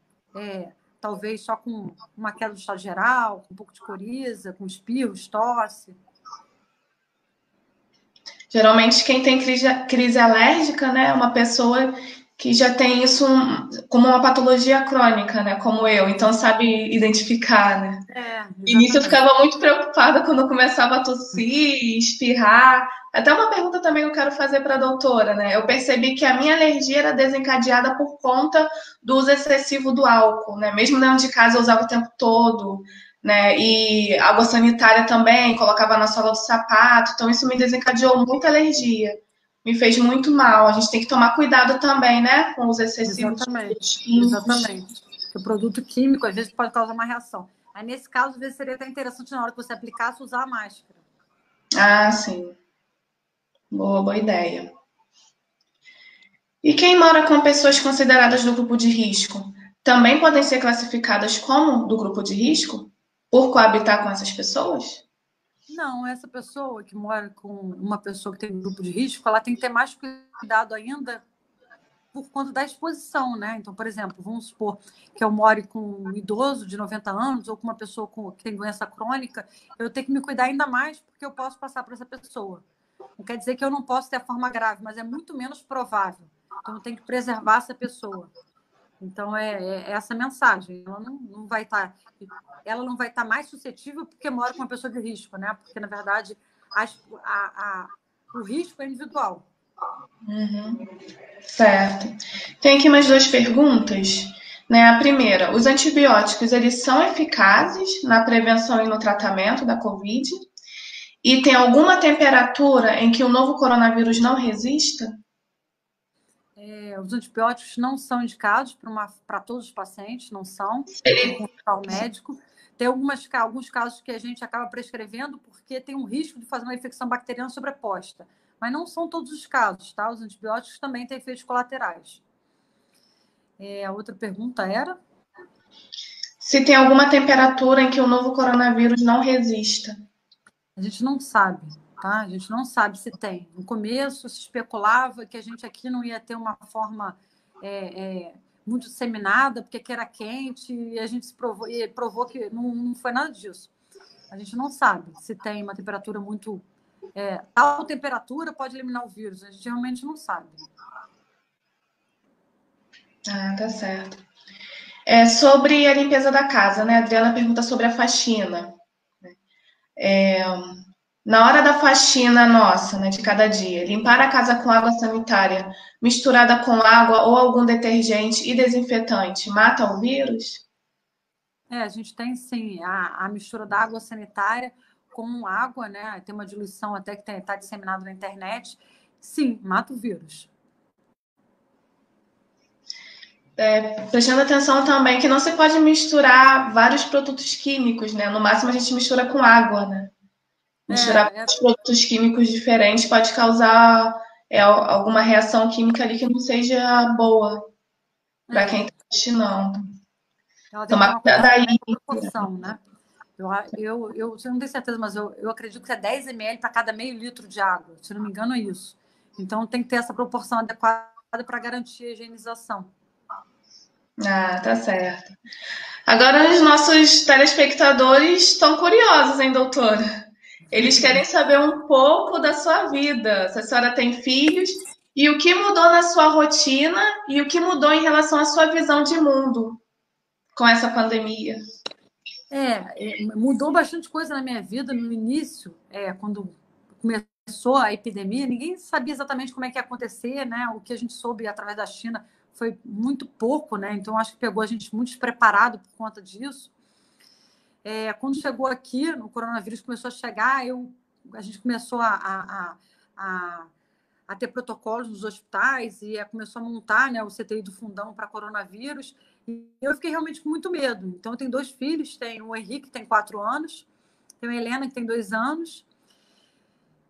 Speaker 2: talvez só com uma queda do estado geral, com um pouco de coriza, com espirros, tosse.
Speaker 1: Geralmente, quem tem crise alérgica, né, é uma pessoa que já tem isso como uma patologia crônica, né, como eu, então sabe identificar, né? E nisso eu ficava muito preocupada quando eu começava a tossir, espirrar. Até uma pergunta também que eu quero fazer para a doutora, né? Eu percebi que a minha alergia era desencadeada por conta do uso excessivo do álcool, né? Mesmo dentro de casa eu usava o tempo todo, né? E água sanitária também, colocava na sola do sapato. Então isso me desencadeou muita alergia. Me fez muito mal. A gente tem que tomar cuidado também, né? Com os excessivos
Speaker 2: produtos químicos. Exatamente. O produto químico, às vezes, pode causar uma reação. Aí, nesse caso, às vezes, seria até interessante, na hora que você aplicasse, usar a máscara.
Speaker 1: Sim. Boa ideia. E quem mora com pessoas consideradas do grupo de risco também podem ser classificadas como do grupo de risco por coabitar com essas pessoas?
Speaker 2: Não, essa pessoa que mora com uma pessoa que tem um grupo de risco, ela tem que ter mais cuidado ainda por conta da exposição, né? Então, por exemplo, vamos supor que eu more com um idoso de 90 anos ou com uma pessoa que tem doença crônica, eu tenho que me cuidar ainda mais porque eu posso passar para essa pessoa. Não quer dizer que eu não posso ter a forma grave, mas é muito menos provável. Então, eu tenho que preservar essa pessoa. Então, é essa mensagem. Ela não vai estar mais suscetível porque mora com uma pessoa de risco, né? Porque, na verdade, o risco é individual.
Speaker 1: Certo. Tem aqui mais duas perguntas. Né? A primeira, os antibióticos, eles são eficazes na prevenção e no tratamento da Covid? E tem alguma temperatura em que o novo coronavírus não resista?
Speaker 2: Os antibióticos não são indicados para todos os pacientes, não são, tem que consultar o médico. Tem alguns casos que a gente acaba prescrevendo porque tem um risco de fazer uma infecção bacteriana sobreposta. Mas não são todos os casos, tá? Os antibióticos também têm efeitos colaterais. A outra pergunta era?
Speaker 1: se tem alguma temperatura em que o novo coronavírus não resista.
Speaker 2: A gente não sabe, tá? A gente não sabe se tem. No começo se especulava que a gente aqui não ia ter uma forma muito disseminada, porque aqui era quente, e a gente provou que não foi nada disso. A gente não sabe se tem uma temperatura muito... tal temperatura pode eliminar o vírus. A gente realmente não sabe.
Speaker 1: Ah, tá certo. Sobre a limpeza da casa, né? A Adriana pergunta sobre a faxina. Na hora da faxina nossa, né, de cada dia, limpar a casa com água sanitária misturada com água ou algum detergente e desinfetante mata o vírus?
Speaker 2: A gente tem sim a mistura da água sanitária com água, né? Tem uma diluição até que está disseminado na internet. Sim, mata o vírus.
Speaker 1: Prestando atenção também que não se pode misturar vários produtos químicos, né? No máximo a gente mistura com água, né? Misturar vários produtos químicos diferentes pode causar alguma reação química ali que não seja boa para quem está destinando.
Speaker 2: Ela tem que
Speaker 1: Tomar
Speaker 2: tomar
Speaker 1: cuidado
Speaker 2: cuidado
Speaker 1: aí.
Speaker 2: também com a proporção, né? Eu não tenho certeza, mas eu acredito que é 10 ml para cada meio litro de água. Se não me engano, é isso. Então tem que ter essa proporção adequada para garantir a higienização.
Speaker 1: Ah, tá certo. Agora os nossos telespectadores estão curiosos, hein, doutora? Eles querem saber um pouco da sua vida, se a senhora tem filhos e o que mudou na sua rotina e o que mudou em relação à sua visão de mundo com essa pandemia.
Speaker 2: Mudou bastante coisa na minha vida no início, quando começou a epidemia, ninguém sabia exatamente como é que ia acontecer, né? O que a gente soube através da China foi muito pouco, né? Então acho que pegou a gente muito despreparado por conta disso. Quando chegou aqui, o coronavírus começou a chegar, a gente começou a ter protocolos nos hospitais e começou a montar, né, o CTI do Fundão para coronavírus. E eu fiquei realmente com muito medo. Então, eu tenho 2 filhos, tem o Henrique, que tem 4 anos, tem a Helena, que tem 2 anos.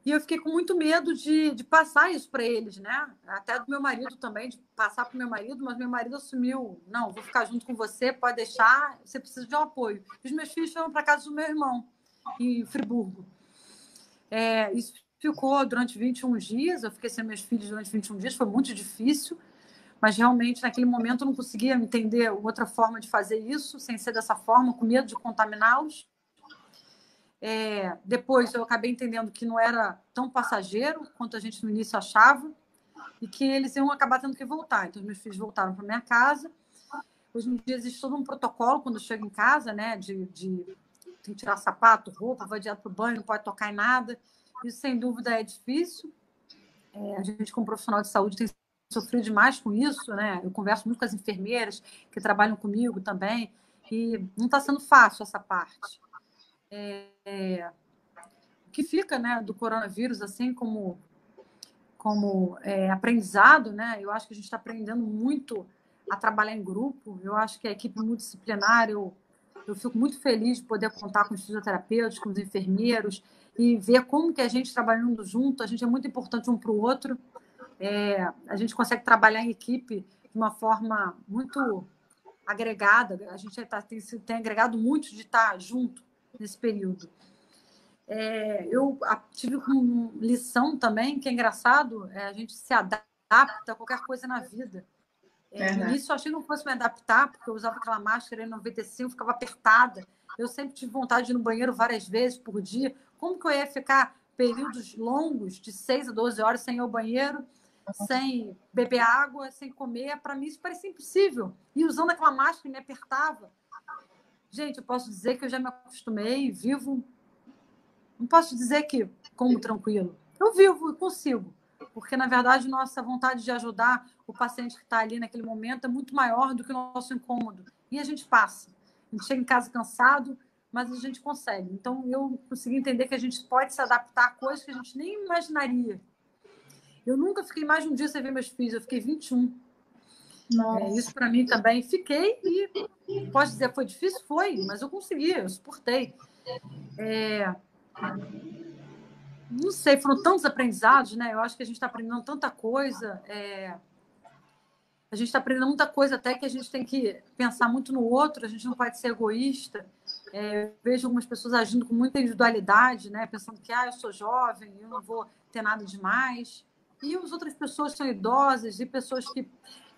Speaker 2: E eu fiquei com muito medo de passar isso para eles, né? Até do meu marido também, de passar para o meu marido, mas meu marido assumiu: não, vou ficar junto com você, pode deixar, você precisa de um apoio. E os meus filhos foram para casa do meu irmão, em Friburgo. Isso ficou durante 21 dias, eu fiquei sem meus filhos durante 21 dias, foi muito difícil, mas realmente naquele momento eu não conseguia entender outra forma de fazer isso, sem ser dessa forma, com medo de contaminá-los. Depois eu acabei entendendo que não era tão passageiro quanto a gente no início achava e que eles iam acabar tendo que voltar. Então, meus filhos voltaram para minha casa. Hoje em dia existe todo um protocolo quando eu chego em casa, né, de tem que tirar sapato, roupa, vai direto para o banho, não pode tocar em nada. Isso, sem dúvida, é difícil. A gente, como profissional de saúde, tem sofrido demais com isso, né? Eu converso muito com as enfermeiras que trabalham comigo também, e não está sendo fácil essa parte. O que fica, né, do coronavírus, assim como aprendizado, né? Eu acho que a gente está aprendendo muito a trabalhar em grupo. Eu acho que a equipe multidisciplinar, eu fico muito feliz de poder contar com os fisioterapeutas, com os enfermeiros e ver como que a gente trabalhando junto, a gente é muito importante um para o outro. A gente consegue trabalhar em equipe de uma forma muito agregada. A gente tem agregado muito de estar junto nesse período. Eu tive uma lição também, que é engraçado, a gente se adapta a qualquer coisa na vida. No início eu achei que não fosse me adaptar, porque eu usava aquela máscara N95, ficava apertada. Eu sempre tive vontade de ir no banheiro várias vezes por dia. Como que eu ia ficar períodos longos, de 6 a 12 horas, sem ir ao banheiro, sem beber água, sem comer? Para mim isso parecia impossível. E usando aquela máscara me apertava. Gente, eu posso dizer que eu já me acostumei, vivo... Não posso dizer que como tranquilo. Eu vivo e consigo. Porque, na verdade, nossa vontade de ajudar o paciente que está ali naquele momento é muito maior do que o nosso incômodo. E a gente passa. A gente chega em casa cansado, mas a gente consegue. Então, eu consegui entender que a gente pode se adaptar a coisas que a gente nem imaginaria. Eu nunca fiquei mais de um dia sem ver meus filhos. Eu fiquei 21. Isso, para mim, também. Fiquei e, posso dizer, foi difícil? Foi, mas eu consegui, eu suportei. Não sei, foram tantos aprendizados, né? Eu acho que a gente está aprendendo tanta coisa. A gente está aprendendo muita coisa, até que a gente tem que pensar muito no outro, a gente não pode ser egoísta. Eu vejo algumas pessoas agindo com muita individualidade, né? Pensando que eu sou jovem, eu não vou ter nada demais. E as outras pessoas são idosas e pessoas que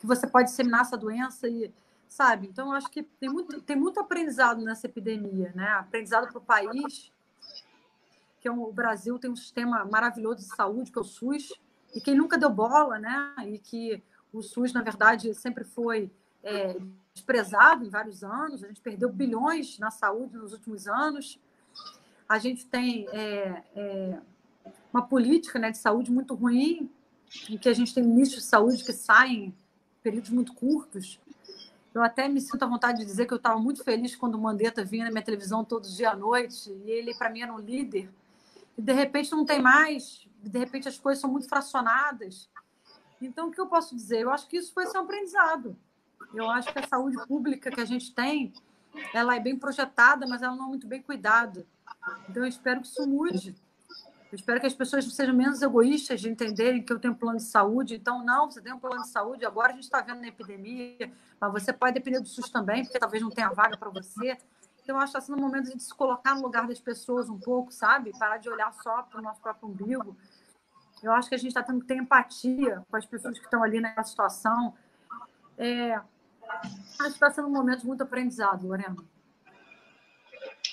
Speaker 2: você pode disseminar essa doença e, sabe? Então, eu acho que tem muito aprendizado nessa epidemia, né? Aprendizado para o país, que o Brasil tem um sistema maravilhoso de saúde, que é o SUS, e quem nunca deu bola, né? E que o SUS, na verdade, sempre foi desprezado em vários anos. A gente perdeu bilhões na saúde nos últimos anos. A gente tem uma política, né, de saúde muito ruim, em que a gente tem ministros de saúde que saem em períodos muito curtos. Eu até me sinto à vontade de dizer que eu estava muito feliz quando o Mandetta vinha na minha televisão todos os dias à noite, e ele, para mim, era um líder. E, de repente, não tem mais. De repente, as coisas são muito fracionadas. Então, o que eu posso dizer? Eu acho que isso foi ser um aprendizado. Eu acho que a saúde pública que a gente tem, ela é bem projetada, mas ela não é muito bem cuidada. Então, eu espero que isso mude. Eu espero que as pessoas sejam menos egoístas de entenderem que eu tenho um plano de saúde. Então, não, você tem um plano de saúde, agora a gente está vendo na epidemia, mas você pode depender do SUS também, porque talvez não tenha vaga para você. Então, eu acho que está sendo um momento de a gente se colocar no lugar das pessoas um pouco, sabe? Parar de olhar só para o nosso próprio umbigo. Eu acho que a gente está tendo que ter empatia com as pessoas que estão ali naquela situação. Acho que está sendo um momento de muito aprendizado, Lorena.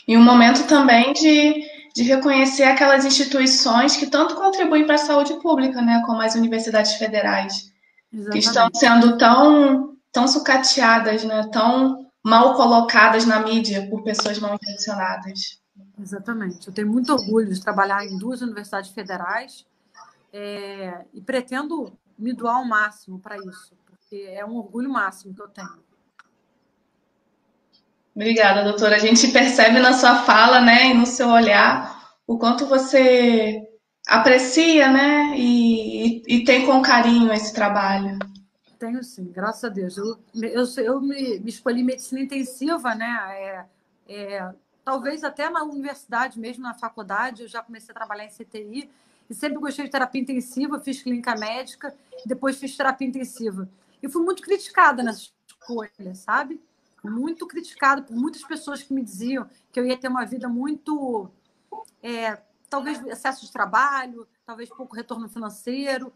Speaker 1: E um momento também de reconhecer aquelas instituições que tanto contribuem para a saúde pública, né, como as universidades federais, que estão
Speaker 2: Exatamente.
Speaker 1: sendo tão sucateadas, né, tão mal colocadas na mídia por pessoas mal intencionadas.
Speaker 2: Exatamente. Eu tenho muito orgulho de trabalhar em 2 universidades federais e pretendo me doar ao máximo para isso, porque é um orgulho máximo que eu tenho.
Speaker 1: Obrigada, doutora. A gente percebe na sua fala, né, e no seu olhar, o quanto você aprecia, né, e tem com carinho esse trabalho.
Speaker 2: Tenho sim, graças a Deus. Eu me escolhi medicina intensiva, né? Talvez até na universidade, mesmo na faculdade, eu já comecei a trabalhar em CTI e sempre gostei de terapia intensiva, fiz clínica médica, depois fiz terapia intensiva. E fui muito criticada nessa escolha, sabe? Muito criticada por muitas pessoas que me diziam que eu ia ter uma vida muito talvez excesso de trabalho, talvez pouco retorno financeiro.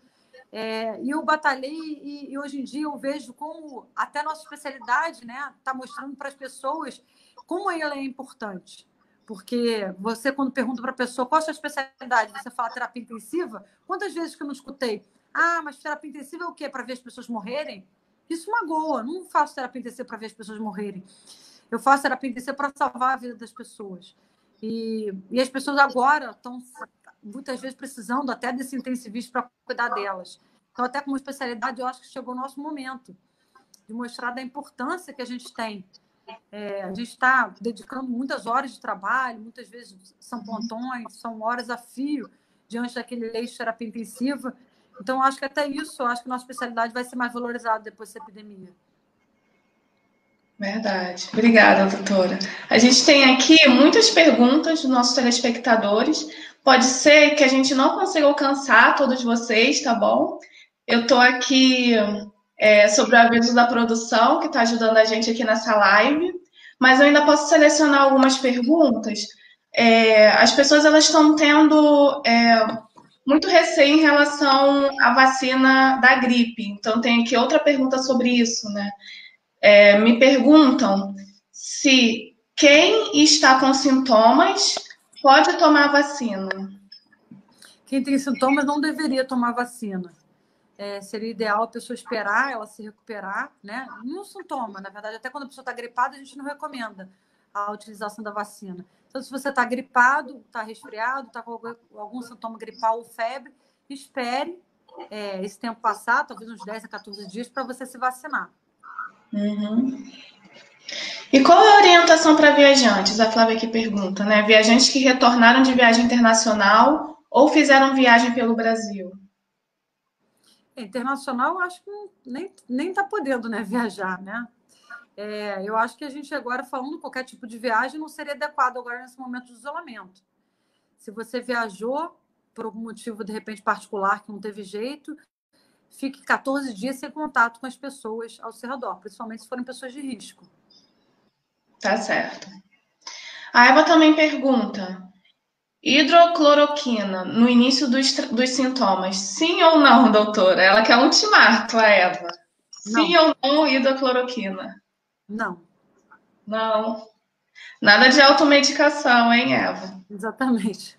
Speaker 2: E eu batalhei e hoje em dia eu vejo como até a nossa especialidade, né, está mostrando para as pessoas como ela é importante. Porque você, quando pergunta para a pessoa qual a sua especialidade, você fala terapia intensiva, quantas vezes que eu não escutei? Mas terapia intensiva é o quê? Para ver as pessoas morrerem? Isso magoa. Não faço terapia intensiva para ver as pessoas morrerem. Eu faço terapia intensiva para salvar a vida das pessoas. E as pessoas agora estão, muitas vezes, precisando até desse intensivista para cuidar delas. Então, até como especialidade, eu acho que chegou o nosso momento de mostrar da importância que a gente tem. A gente está dedicando muitas horas de trabalho, muitas vezes são plantões, são horas a fio diante daquele leite de terapia intensiva. Então, eu acho que até isso, eu acho que a nossa especialidade vai ser mais valorizada depois dessa epidemia.
Speaker 1: Verdade. Obrigada, doutora. A gente tem aqui muitas perguntas dos nossos telespectadores. Pode ser que a gente não consiga alcançar todos vocês, tá bom? Eu estou aqui sobre o aviso da produção, que está ajudando a gente aqui nessa live, mas eu ainda posso selecionar algumas perguntas. As pessoas elas estão tendo muito receio em relação à vacina da gripe. Então, tem aqui outra pergunta sobre isso, né? Me perguntam se quem está com sintomas pode tomar a vacina.
Speaker 2: Quem tem sintomas não deveria tomar vacina. Seria ideal a pessoa esperar ela se recuperar, né? Nenhum sintoma, na verdade, até quando a pessoa está gripada, a gente não recomenda a utilização da vacina. Então, se você está gripado, está resfriado, está com algum sintoma gripal ou febre, espere esse tempo passar, talvez uns 10 a 14 dias, para você se vacinar.
Speaker 1: Uhum. E qual é a orientação para viajantes? A Flávia aqui pergunta, né? Viajantes que retornaram de viagem internacional ou fizeram viagem pelo Brasil?
Speaker 2: Internacional, eu acho que nem está podendo, né, viajar, né? Eu acho que a gente agora, falando qualquer tipo de viagem, não seria adequado agora nesse momento de isolamento. Se você viajou por algum motivo, de repente, particular, que não teve jeito, fique 14 dias sem contato com as pessoas ao seu redor, principalmente se forem pessoas de risco.
Speaker 1: Tá certo. A Eva também pergunta: hidrocloroquina no início dos sintomas, sim ou não, doutora? Ela quer um ultimato, a Eva. Sim
Speaker 2: Não.
Speaker 1: ou não, hidrocloroquina?
Speaker 2: Não.
Speaker 1: Não. Nada de automedicação, hein, Eva?
Speaker 2: Exatamente.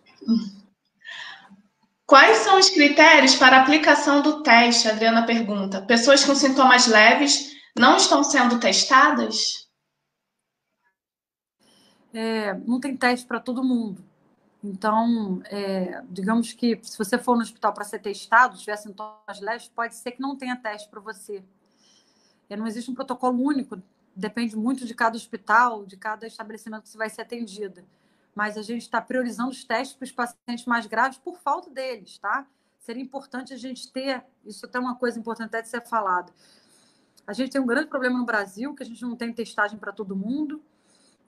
Speaker 1: Quais são os critérios para a aplicação do teste? A Adriana pergunta. Pessoas com sintomas leves não estão sendo testadas?
Speaker 2: Não tem teste para todo mundo. Então, digamos que se você for no hospital para ser testado, tiver sintomas leves, pode ser que não tenha teste para você. Não existe um protocolo único, depende muito de cada hospital, de cada estabelecimento que você vai ser atendida. Mas a gente está priorizando os testes para os pacientes mais graves por falta deles, tá? Seria importante a gente ter, isso até é uma coisa importante até de ser falado. A gente tem um grande problema no Brasil, que a gente não tem testagem para todo mundo.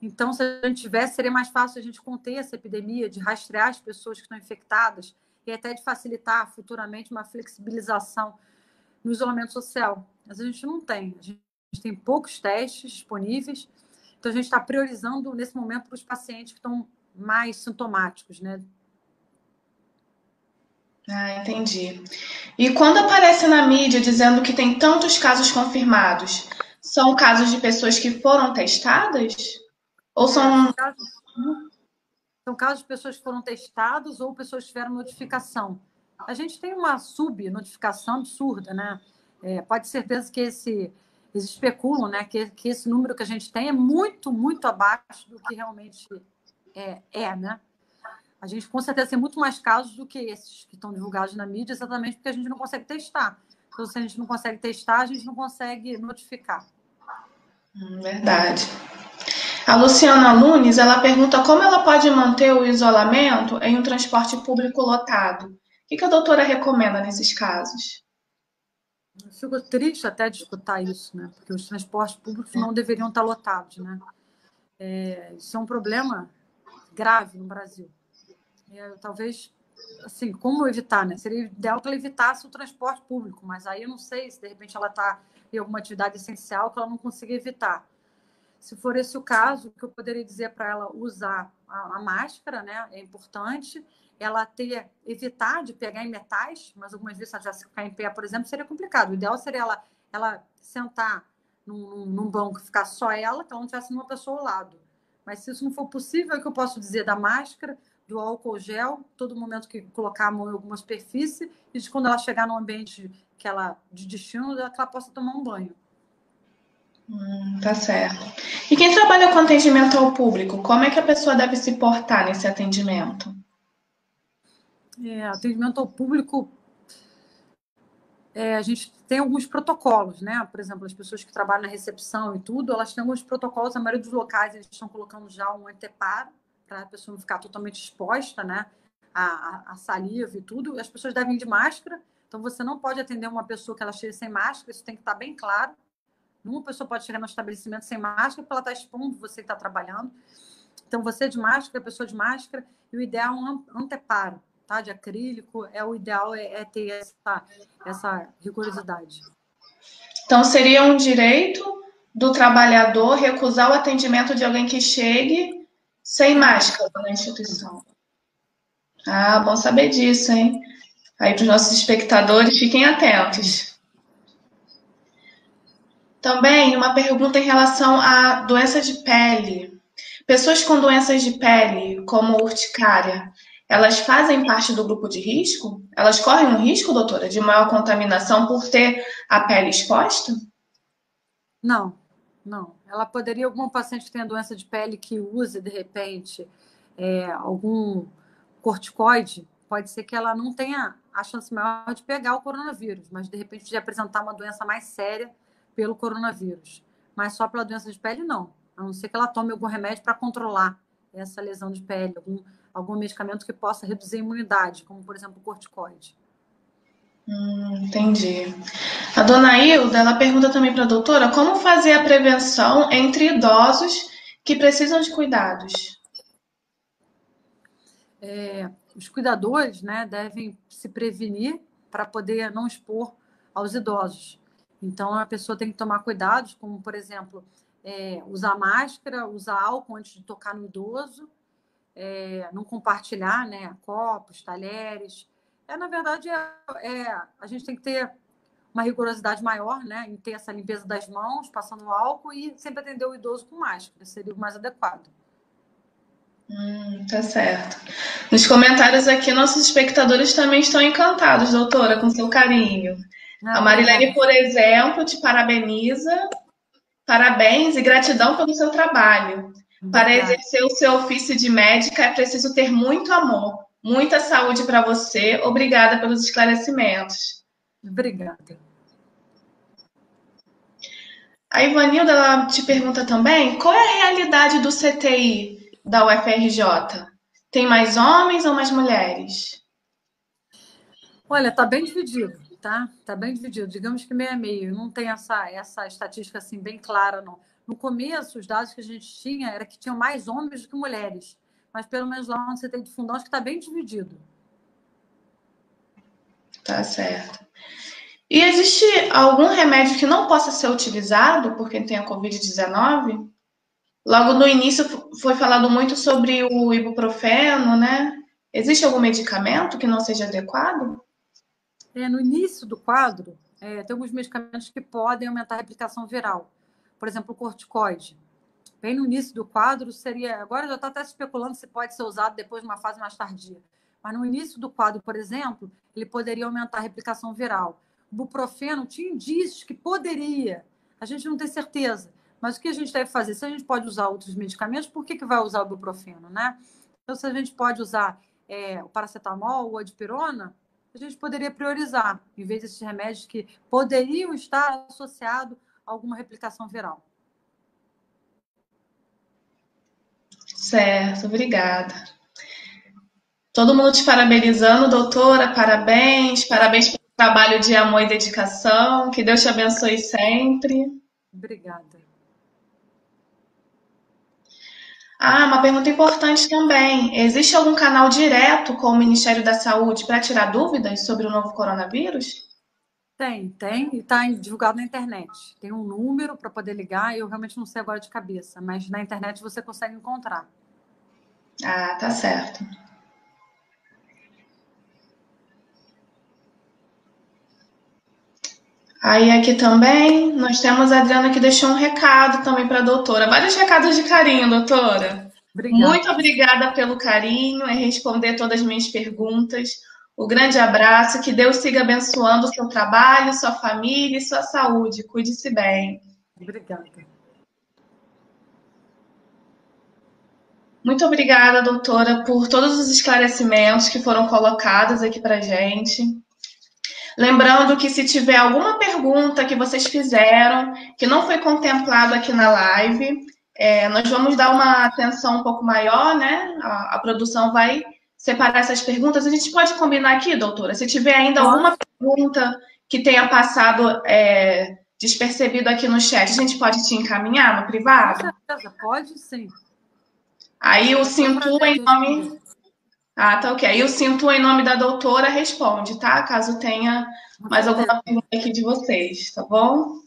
Speaker 2: Então, se a gente tivesse, seria mais fácil a gente conter essa epidemia, de rastrear as pessoas que estão infectadas e até de facilitar futuramente uma flexibilização no isolamento social. Mas a gente não tem. A gente tem poucos testes disponíveis. Então, a gente está priorizando, nesse momento, para os pacientes que estão mais sintomáticos, né?
Speaker 1: Ah, entendi. E quando aparece na mídia dizendo que tem tantos casos confirmados, são casos de pessoas que foram testadas? Ou são...
Speaker 2: São casos de pessoas que foram testadas ou pessoas que tiveram notificação. A gente tem uma subnotificação absurda, né? Pode ter certeza que eles especulam, né? Que esse número que a gente tem é muito, muito abaixo do que realmente né? A gente, com certeza, tem muito mais casos do que esses que estão divulgados na mídia, exatamente porque a gente não consegue testar. Então, se a gente não consegue testar, a gente não consegue notificar.
Speaker 1: Verdade. A Luciana Nunes, ela pergunta como ela pode manter o isolamento em um transporte público lotado. O que a doutora recomenda nesses casos?
Speaker 2: Eu fico triste até de escutar isso, né? Porque os transportes públicos não deveriam estar lotados, né? Isso é um problema grave no Brasil. Talvez, assim, como evitar, né? Seria ideal que ela evitasse o transporte público, mas aí eu não sei se de repente ela está em alguma atividade essencial que ela não consiga evitar. Se for esse o caso, o que eu poderia dizer para ela usar a máscara, né? É importante. Ela evitar de pegar em metais, mas algumas vezes, se ela tivesse que ficar em pé, por exemplo, seria complicado. O ideal seria ela sentar num banco e ficar só ela, que ela não tivesse uma pessoa ao lado. Mas se isso não for possível, é o que eu posso dizer da máscara, do álcool gel, todo momento que colocar a mão em alguma superfície, e de quando ela chegar num ambiente de destino, que ela possa tomar um banho.
Speaker 1: Tá certo. E quem trabalha com atendimento ao público, como é que a pessoa deve se portar nesse atendimento?
Speaker 2: Atendimento ao público, a gente tem alguns protocolos, né? Por exemplo, as pessoas que trabalham na recepção e tudo, elas têm alguns protocolos. A maioria dos locais eles estão colocando já um anteparo para a pessoa não ficar totalmente exposta, né? A saliva e tudo. As pessoas devem ir de máscara. Então, você não pode atender uma pessoa que ela chegue sem máscara. Isso tem que estar bem claro. Nenhuma pessoa pode chegar no estabelecimento sem máscara porque ela está expondo você que está trabalhando. Então, você de máscara, a pessoa de máscara. E o ideal é um anteparo, tá? De acrílico. O ideal é ter essa rigorosidade.
Speaker 1: Então, seria um direito do trabalhador recusar o atendimento de alguém que chegue sem máscara na instituição. Ah, bom saber disso, hein? Aí para os nossos espectadores, fiquem atentos. Também uma pergunta em relação à doença de pele. Pessoas com doenças de pele, como urticária, elas fazem parte do grupo de risco? Elas correm um risco, doutora, de maior contaminação por ter a pele exposta?
Speaker 2: Não, não. Ela poderia, algum paciente que tenha doença de pele que use, de repente, algum corticoide, pode ser que ela não tenha a chance maior de pegar o coronavírus, mas de repente de apresentar uma doença mais séria pelo coronavírus. Mas só pela doença de pele, não. A não ser que ela tome algum remédio para controlar essa lesão de pele, algum medicamento que possa reduzir a imunidade, como, por exemplo, o corticoide.
Speaker 1: Entendi. A dona Hilda, ela pergunta também para a doutora como fazer a prevenção entre idosos que precisam de cuidados.
Speaker 2: Os cuidadores, né, devem se prevenir para poder não expor aos idosos. Então, a pessoa tem que tomar cuidados, como, por exemplo, usar máscara, usar álcool antes de tocar no idoso, não compartilhar, né, copos, talheres. Na verdade, a gente tem que ter uma rigorosidade maior, né, em ter essa limpeza das mãos, passando álcool e sempre atender o idoso com máscara, seria o mais adequado.
Speaker 1: Tá certo. Nos comentários aqui, nossos espectadores também estão encantados, doutora, com seu carinho. A Marilene, por exemplo, te parabeniza. Parabéns e gratidão pelo seu trabalho. Para exercer o seu ofício de médica é preciso ter muito amor, muita saúde para você. Obrigada pelos esclarecimentos.
Speaker 2: Obrigada.
Speaker 1: A Ivanilda ela te pergunta também qual é a realidade do CTI da UFRJ? Tem mais homens ou mais mulheres?
Speaker 2: Olha, está bem dividido, tá? Está bem dividido. Digamos que meio a meio. Não tem essa estatística assim bem clara, não. No começo, os dados que a gente tinha era que tinham mais homens do que mulheres. Mas pelo menos lá onde você tem de fundão, acho que está bem dividido.
Speaker 1: Tá certo. E existe algum remédio que não possa ser utilizado por quem tem a Covid-19? Logo no início foi falado muito sobre o ibuprofeno, né? Existe algum medicamento que não seja adequado?
Speaker 2: No início do quadro, tem alguns medicamentos que podem aumentar a replicação viral. Por exemplo, o corticoide. Bem no início do quadro seria... Agora já está até especulando se pode ser usado depois de uma fase mais tardia. Mas no início do quadro, por exemplo, ele poderia aumentar a replicação viral. O ibuprofeno tinha indícios que poderia. A gente não tem certeza. Mas o que a gente deve fazer? Se a gente pode usar outros medicamentos, por que vai usar o ibuprofeno, né? Então, se a gente pode usar o paracetamol ou a dipirona, a gente poderia priorizar, em vez desses remédios que poderiam estar associados a alguma replicação viral.
Speaker 1: Certo, obrigada. Todo mundo te parabenizando, doutora, parabéns, parabéns pelo trabalho de amor e dedicação, que Deus te abençoe sempre.
Speaker 2: Obrigada.
Speaker 1: Uma pergunta importante também. Existe algum canal direto com o Ministério da Saúde para tirar dúvidas sobre o novo coronavírus?
Speaker 2: Tem, e está divulgado na internet. Tem um número para poder ligar, eu realmente não sei agora de cabeça, mas na internet você consegue encontrar.
Speaker 1: Tá certo. Aí aqui também nós temos a Adriana que deixou um recado também para a doutora. Vários recados de carinho, doutora.
Speaker 2: Obrigada.
Speaker 1: Muito obrigada pelo carinho em responder todas as minhas perguntas. Um grande abraço, que Deus siga abençoando o seu trabalho, sua família e sua saúde. Cuide-se bem.
Speaker 2: Obrigada.
Speaker 1: Muito obrigada, doutora, por todos os esclarecimentos que foram colocados aqui para a gente. Lembrando que se tiver alguma pergunta que vocês fizeram, que não foi contemplado aqui na live, nós vamos dar uma atenção um pouco maior, né? A produção vai separar essas perguntas. A gente pode combinar aqui, doutora? Se tiver ainda alguma pergunta que tenha passado despercebido aqui no chat, a gente pode te encaminhar no privado?
Speaker 2: Com certeza, pode sim.
Speaker 1: Aí o Cintu em nome... tá ok. Aí o Cintu em nome da doutora responde, tá? Caso tenha mais alguma pergunta aqui de vocês, tá bom?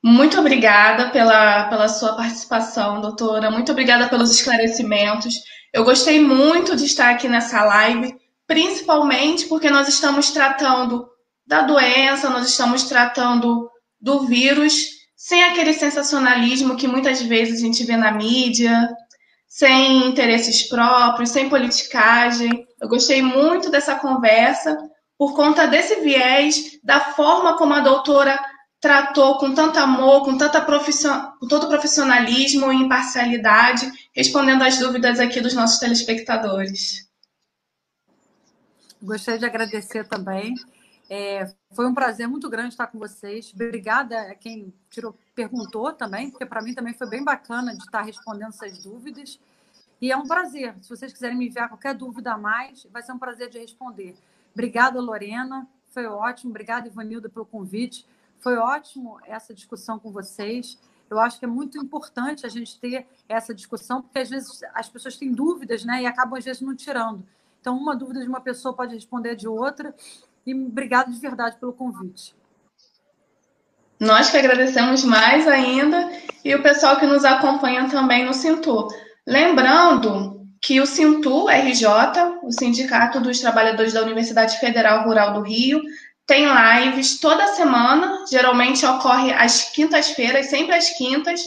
Speaker 1: Muito obrigada pela sua participação, doutora. Muito obrigada pelos esclarecimentos. Eu gostei muito de estar aqui nessa live, principalmente porque nós estamos tratando da doença, nós estamos tratando do vírus, sem aquele sensacionalismo que muitas vezes a gente vê na mídia, sem interesses próprios, sem politicagem. Eu gostei muito dessa conversa por conta desse viés, da forma como a doutora tratou com tanto amor, com todo profissionalismo e imparcialidade, respondendo às dúvidas aqui dos nossos telespectadores.
Speaker 2: Gostaria de agradecer também. Foi um prazer muito grande estar com vocês. Obrigada a quem perguntou também, porque para mim também foi bem bacana de estar respondendo essas dúvidas. E é um prazer. Se vocês quiserem me enviar qualquer dúvida a mais, vai ser um prazer de responder. Obrigada, Lorena. Foi ótimo. Obrigada, Ivanilda, pelo convite. Foi ótimo essa discussão com vocês. Eu acho que é muito importante a gente ter essa discussão, porque às vezes as pessoas têm dúvidas, né? E acabam, às vezes, não tirando. Então, uma dúvida de uma pessoa pode responder de outra. E obrigado de verdade pelo convite.
Speaker 1: Nós que agradecemos mais ainda e o pessoal que nos acompanha também no Sintu. Lembrando que o Sintu RJ, o Sindicato dos Trabalhadores da Universidade Federal Rural do Rio, tem lives toda semana, geralmente ocorre às quintas-feiras, sempre às quintas.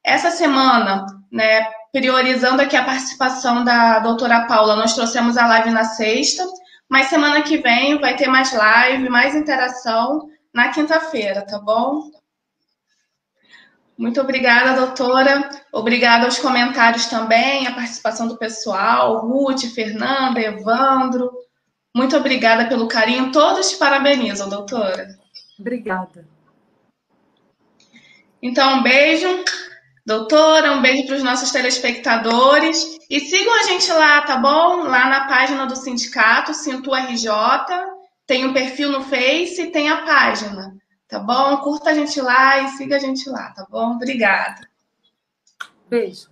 Speaker 1: Essa semana, né, priorizando aqui a participação da doutora Paula, nós trouxemos a live na sexta, mas semana que vem vai ter mais live, mais interação na quinta-feira, tá bom? Muito obrigada, doutora. Obrigada aos comentários também, a participação do pessoal, Ruth, Fernanda, Evandro. Muito obrigada pelo carinho. Todos te parabenizam, doutora.
Speaker 2: Obrigada.
Speaker 1: Então, um beijo, doutora, um beijo para os nossos telespectadores. E sigam a gente lá, tá bom? Lá na página do sindicato, Sintu RJ. Tem um perfil no Face e tem a página, tá bom? Curta a gente lá e siga a gente lá, tá bom? Obrigada.
Speaker 2: Beijo.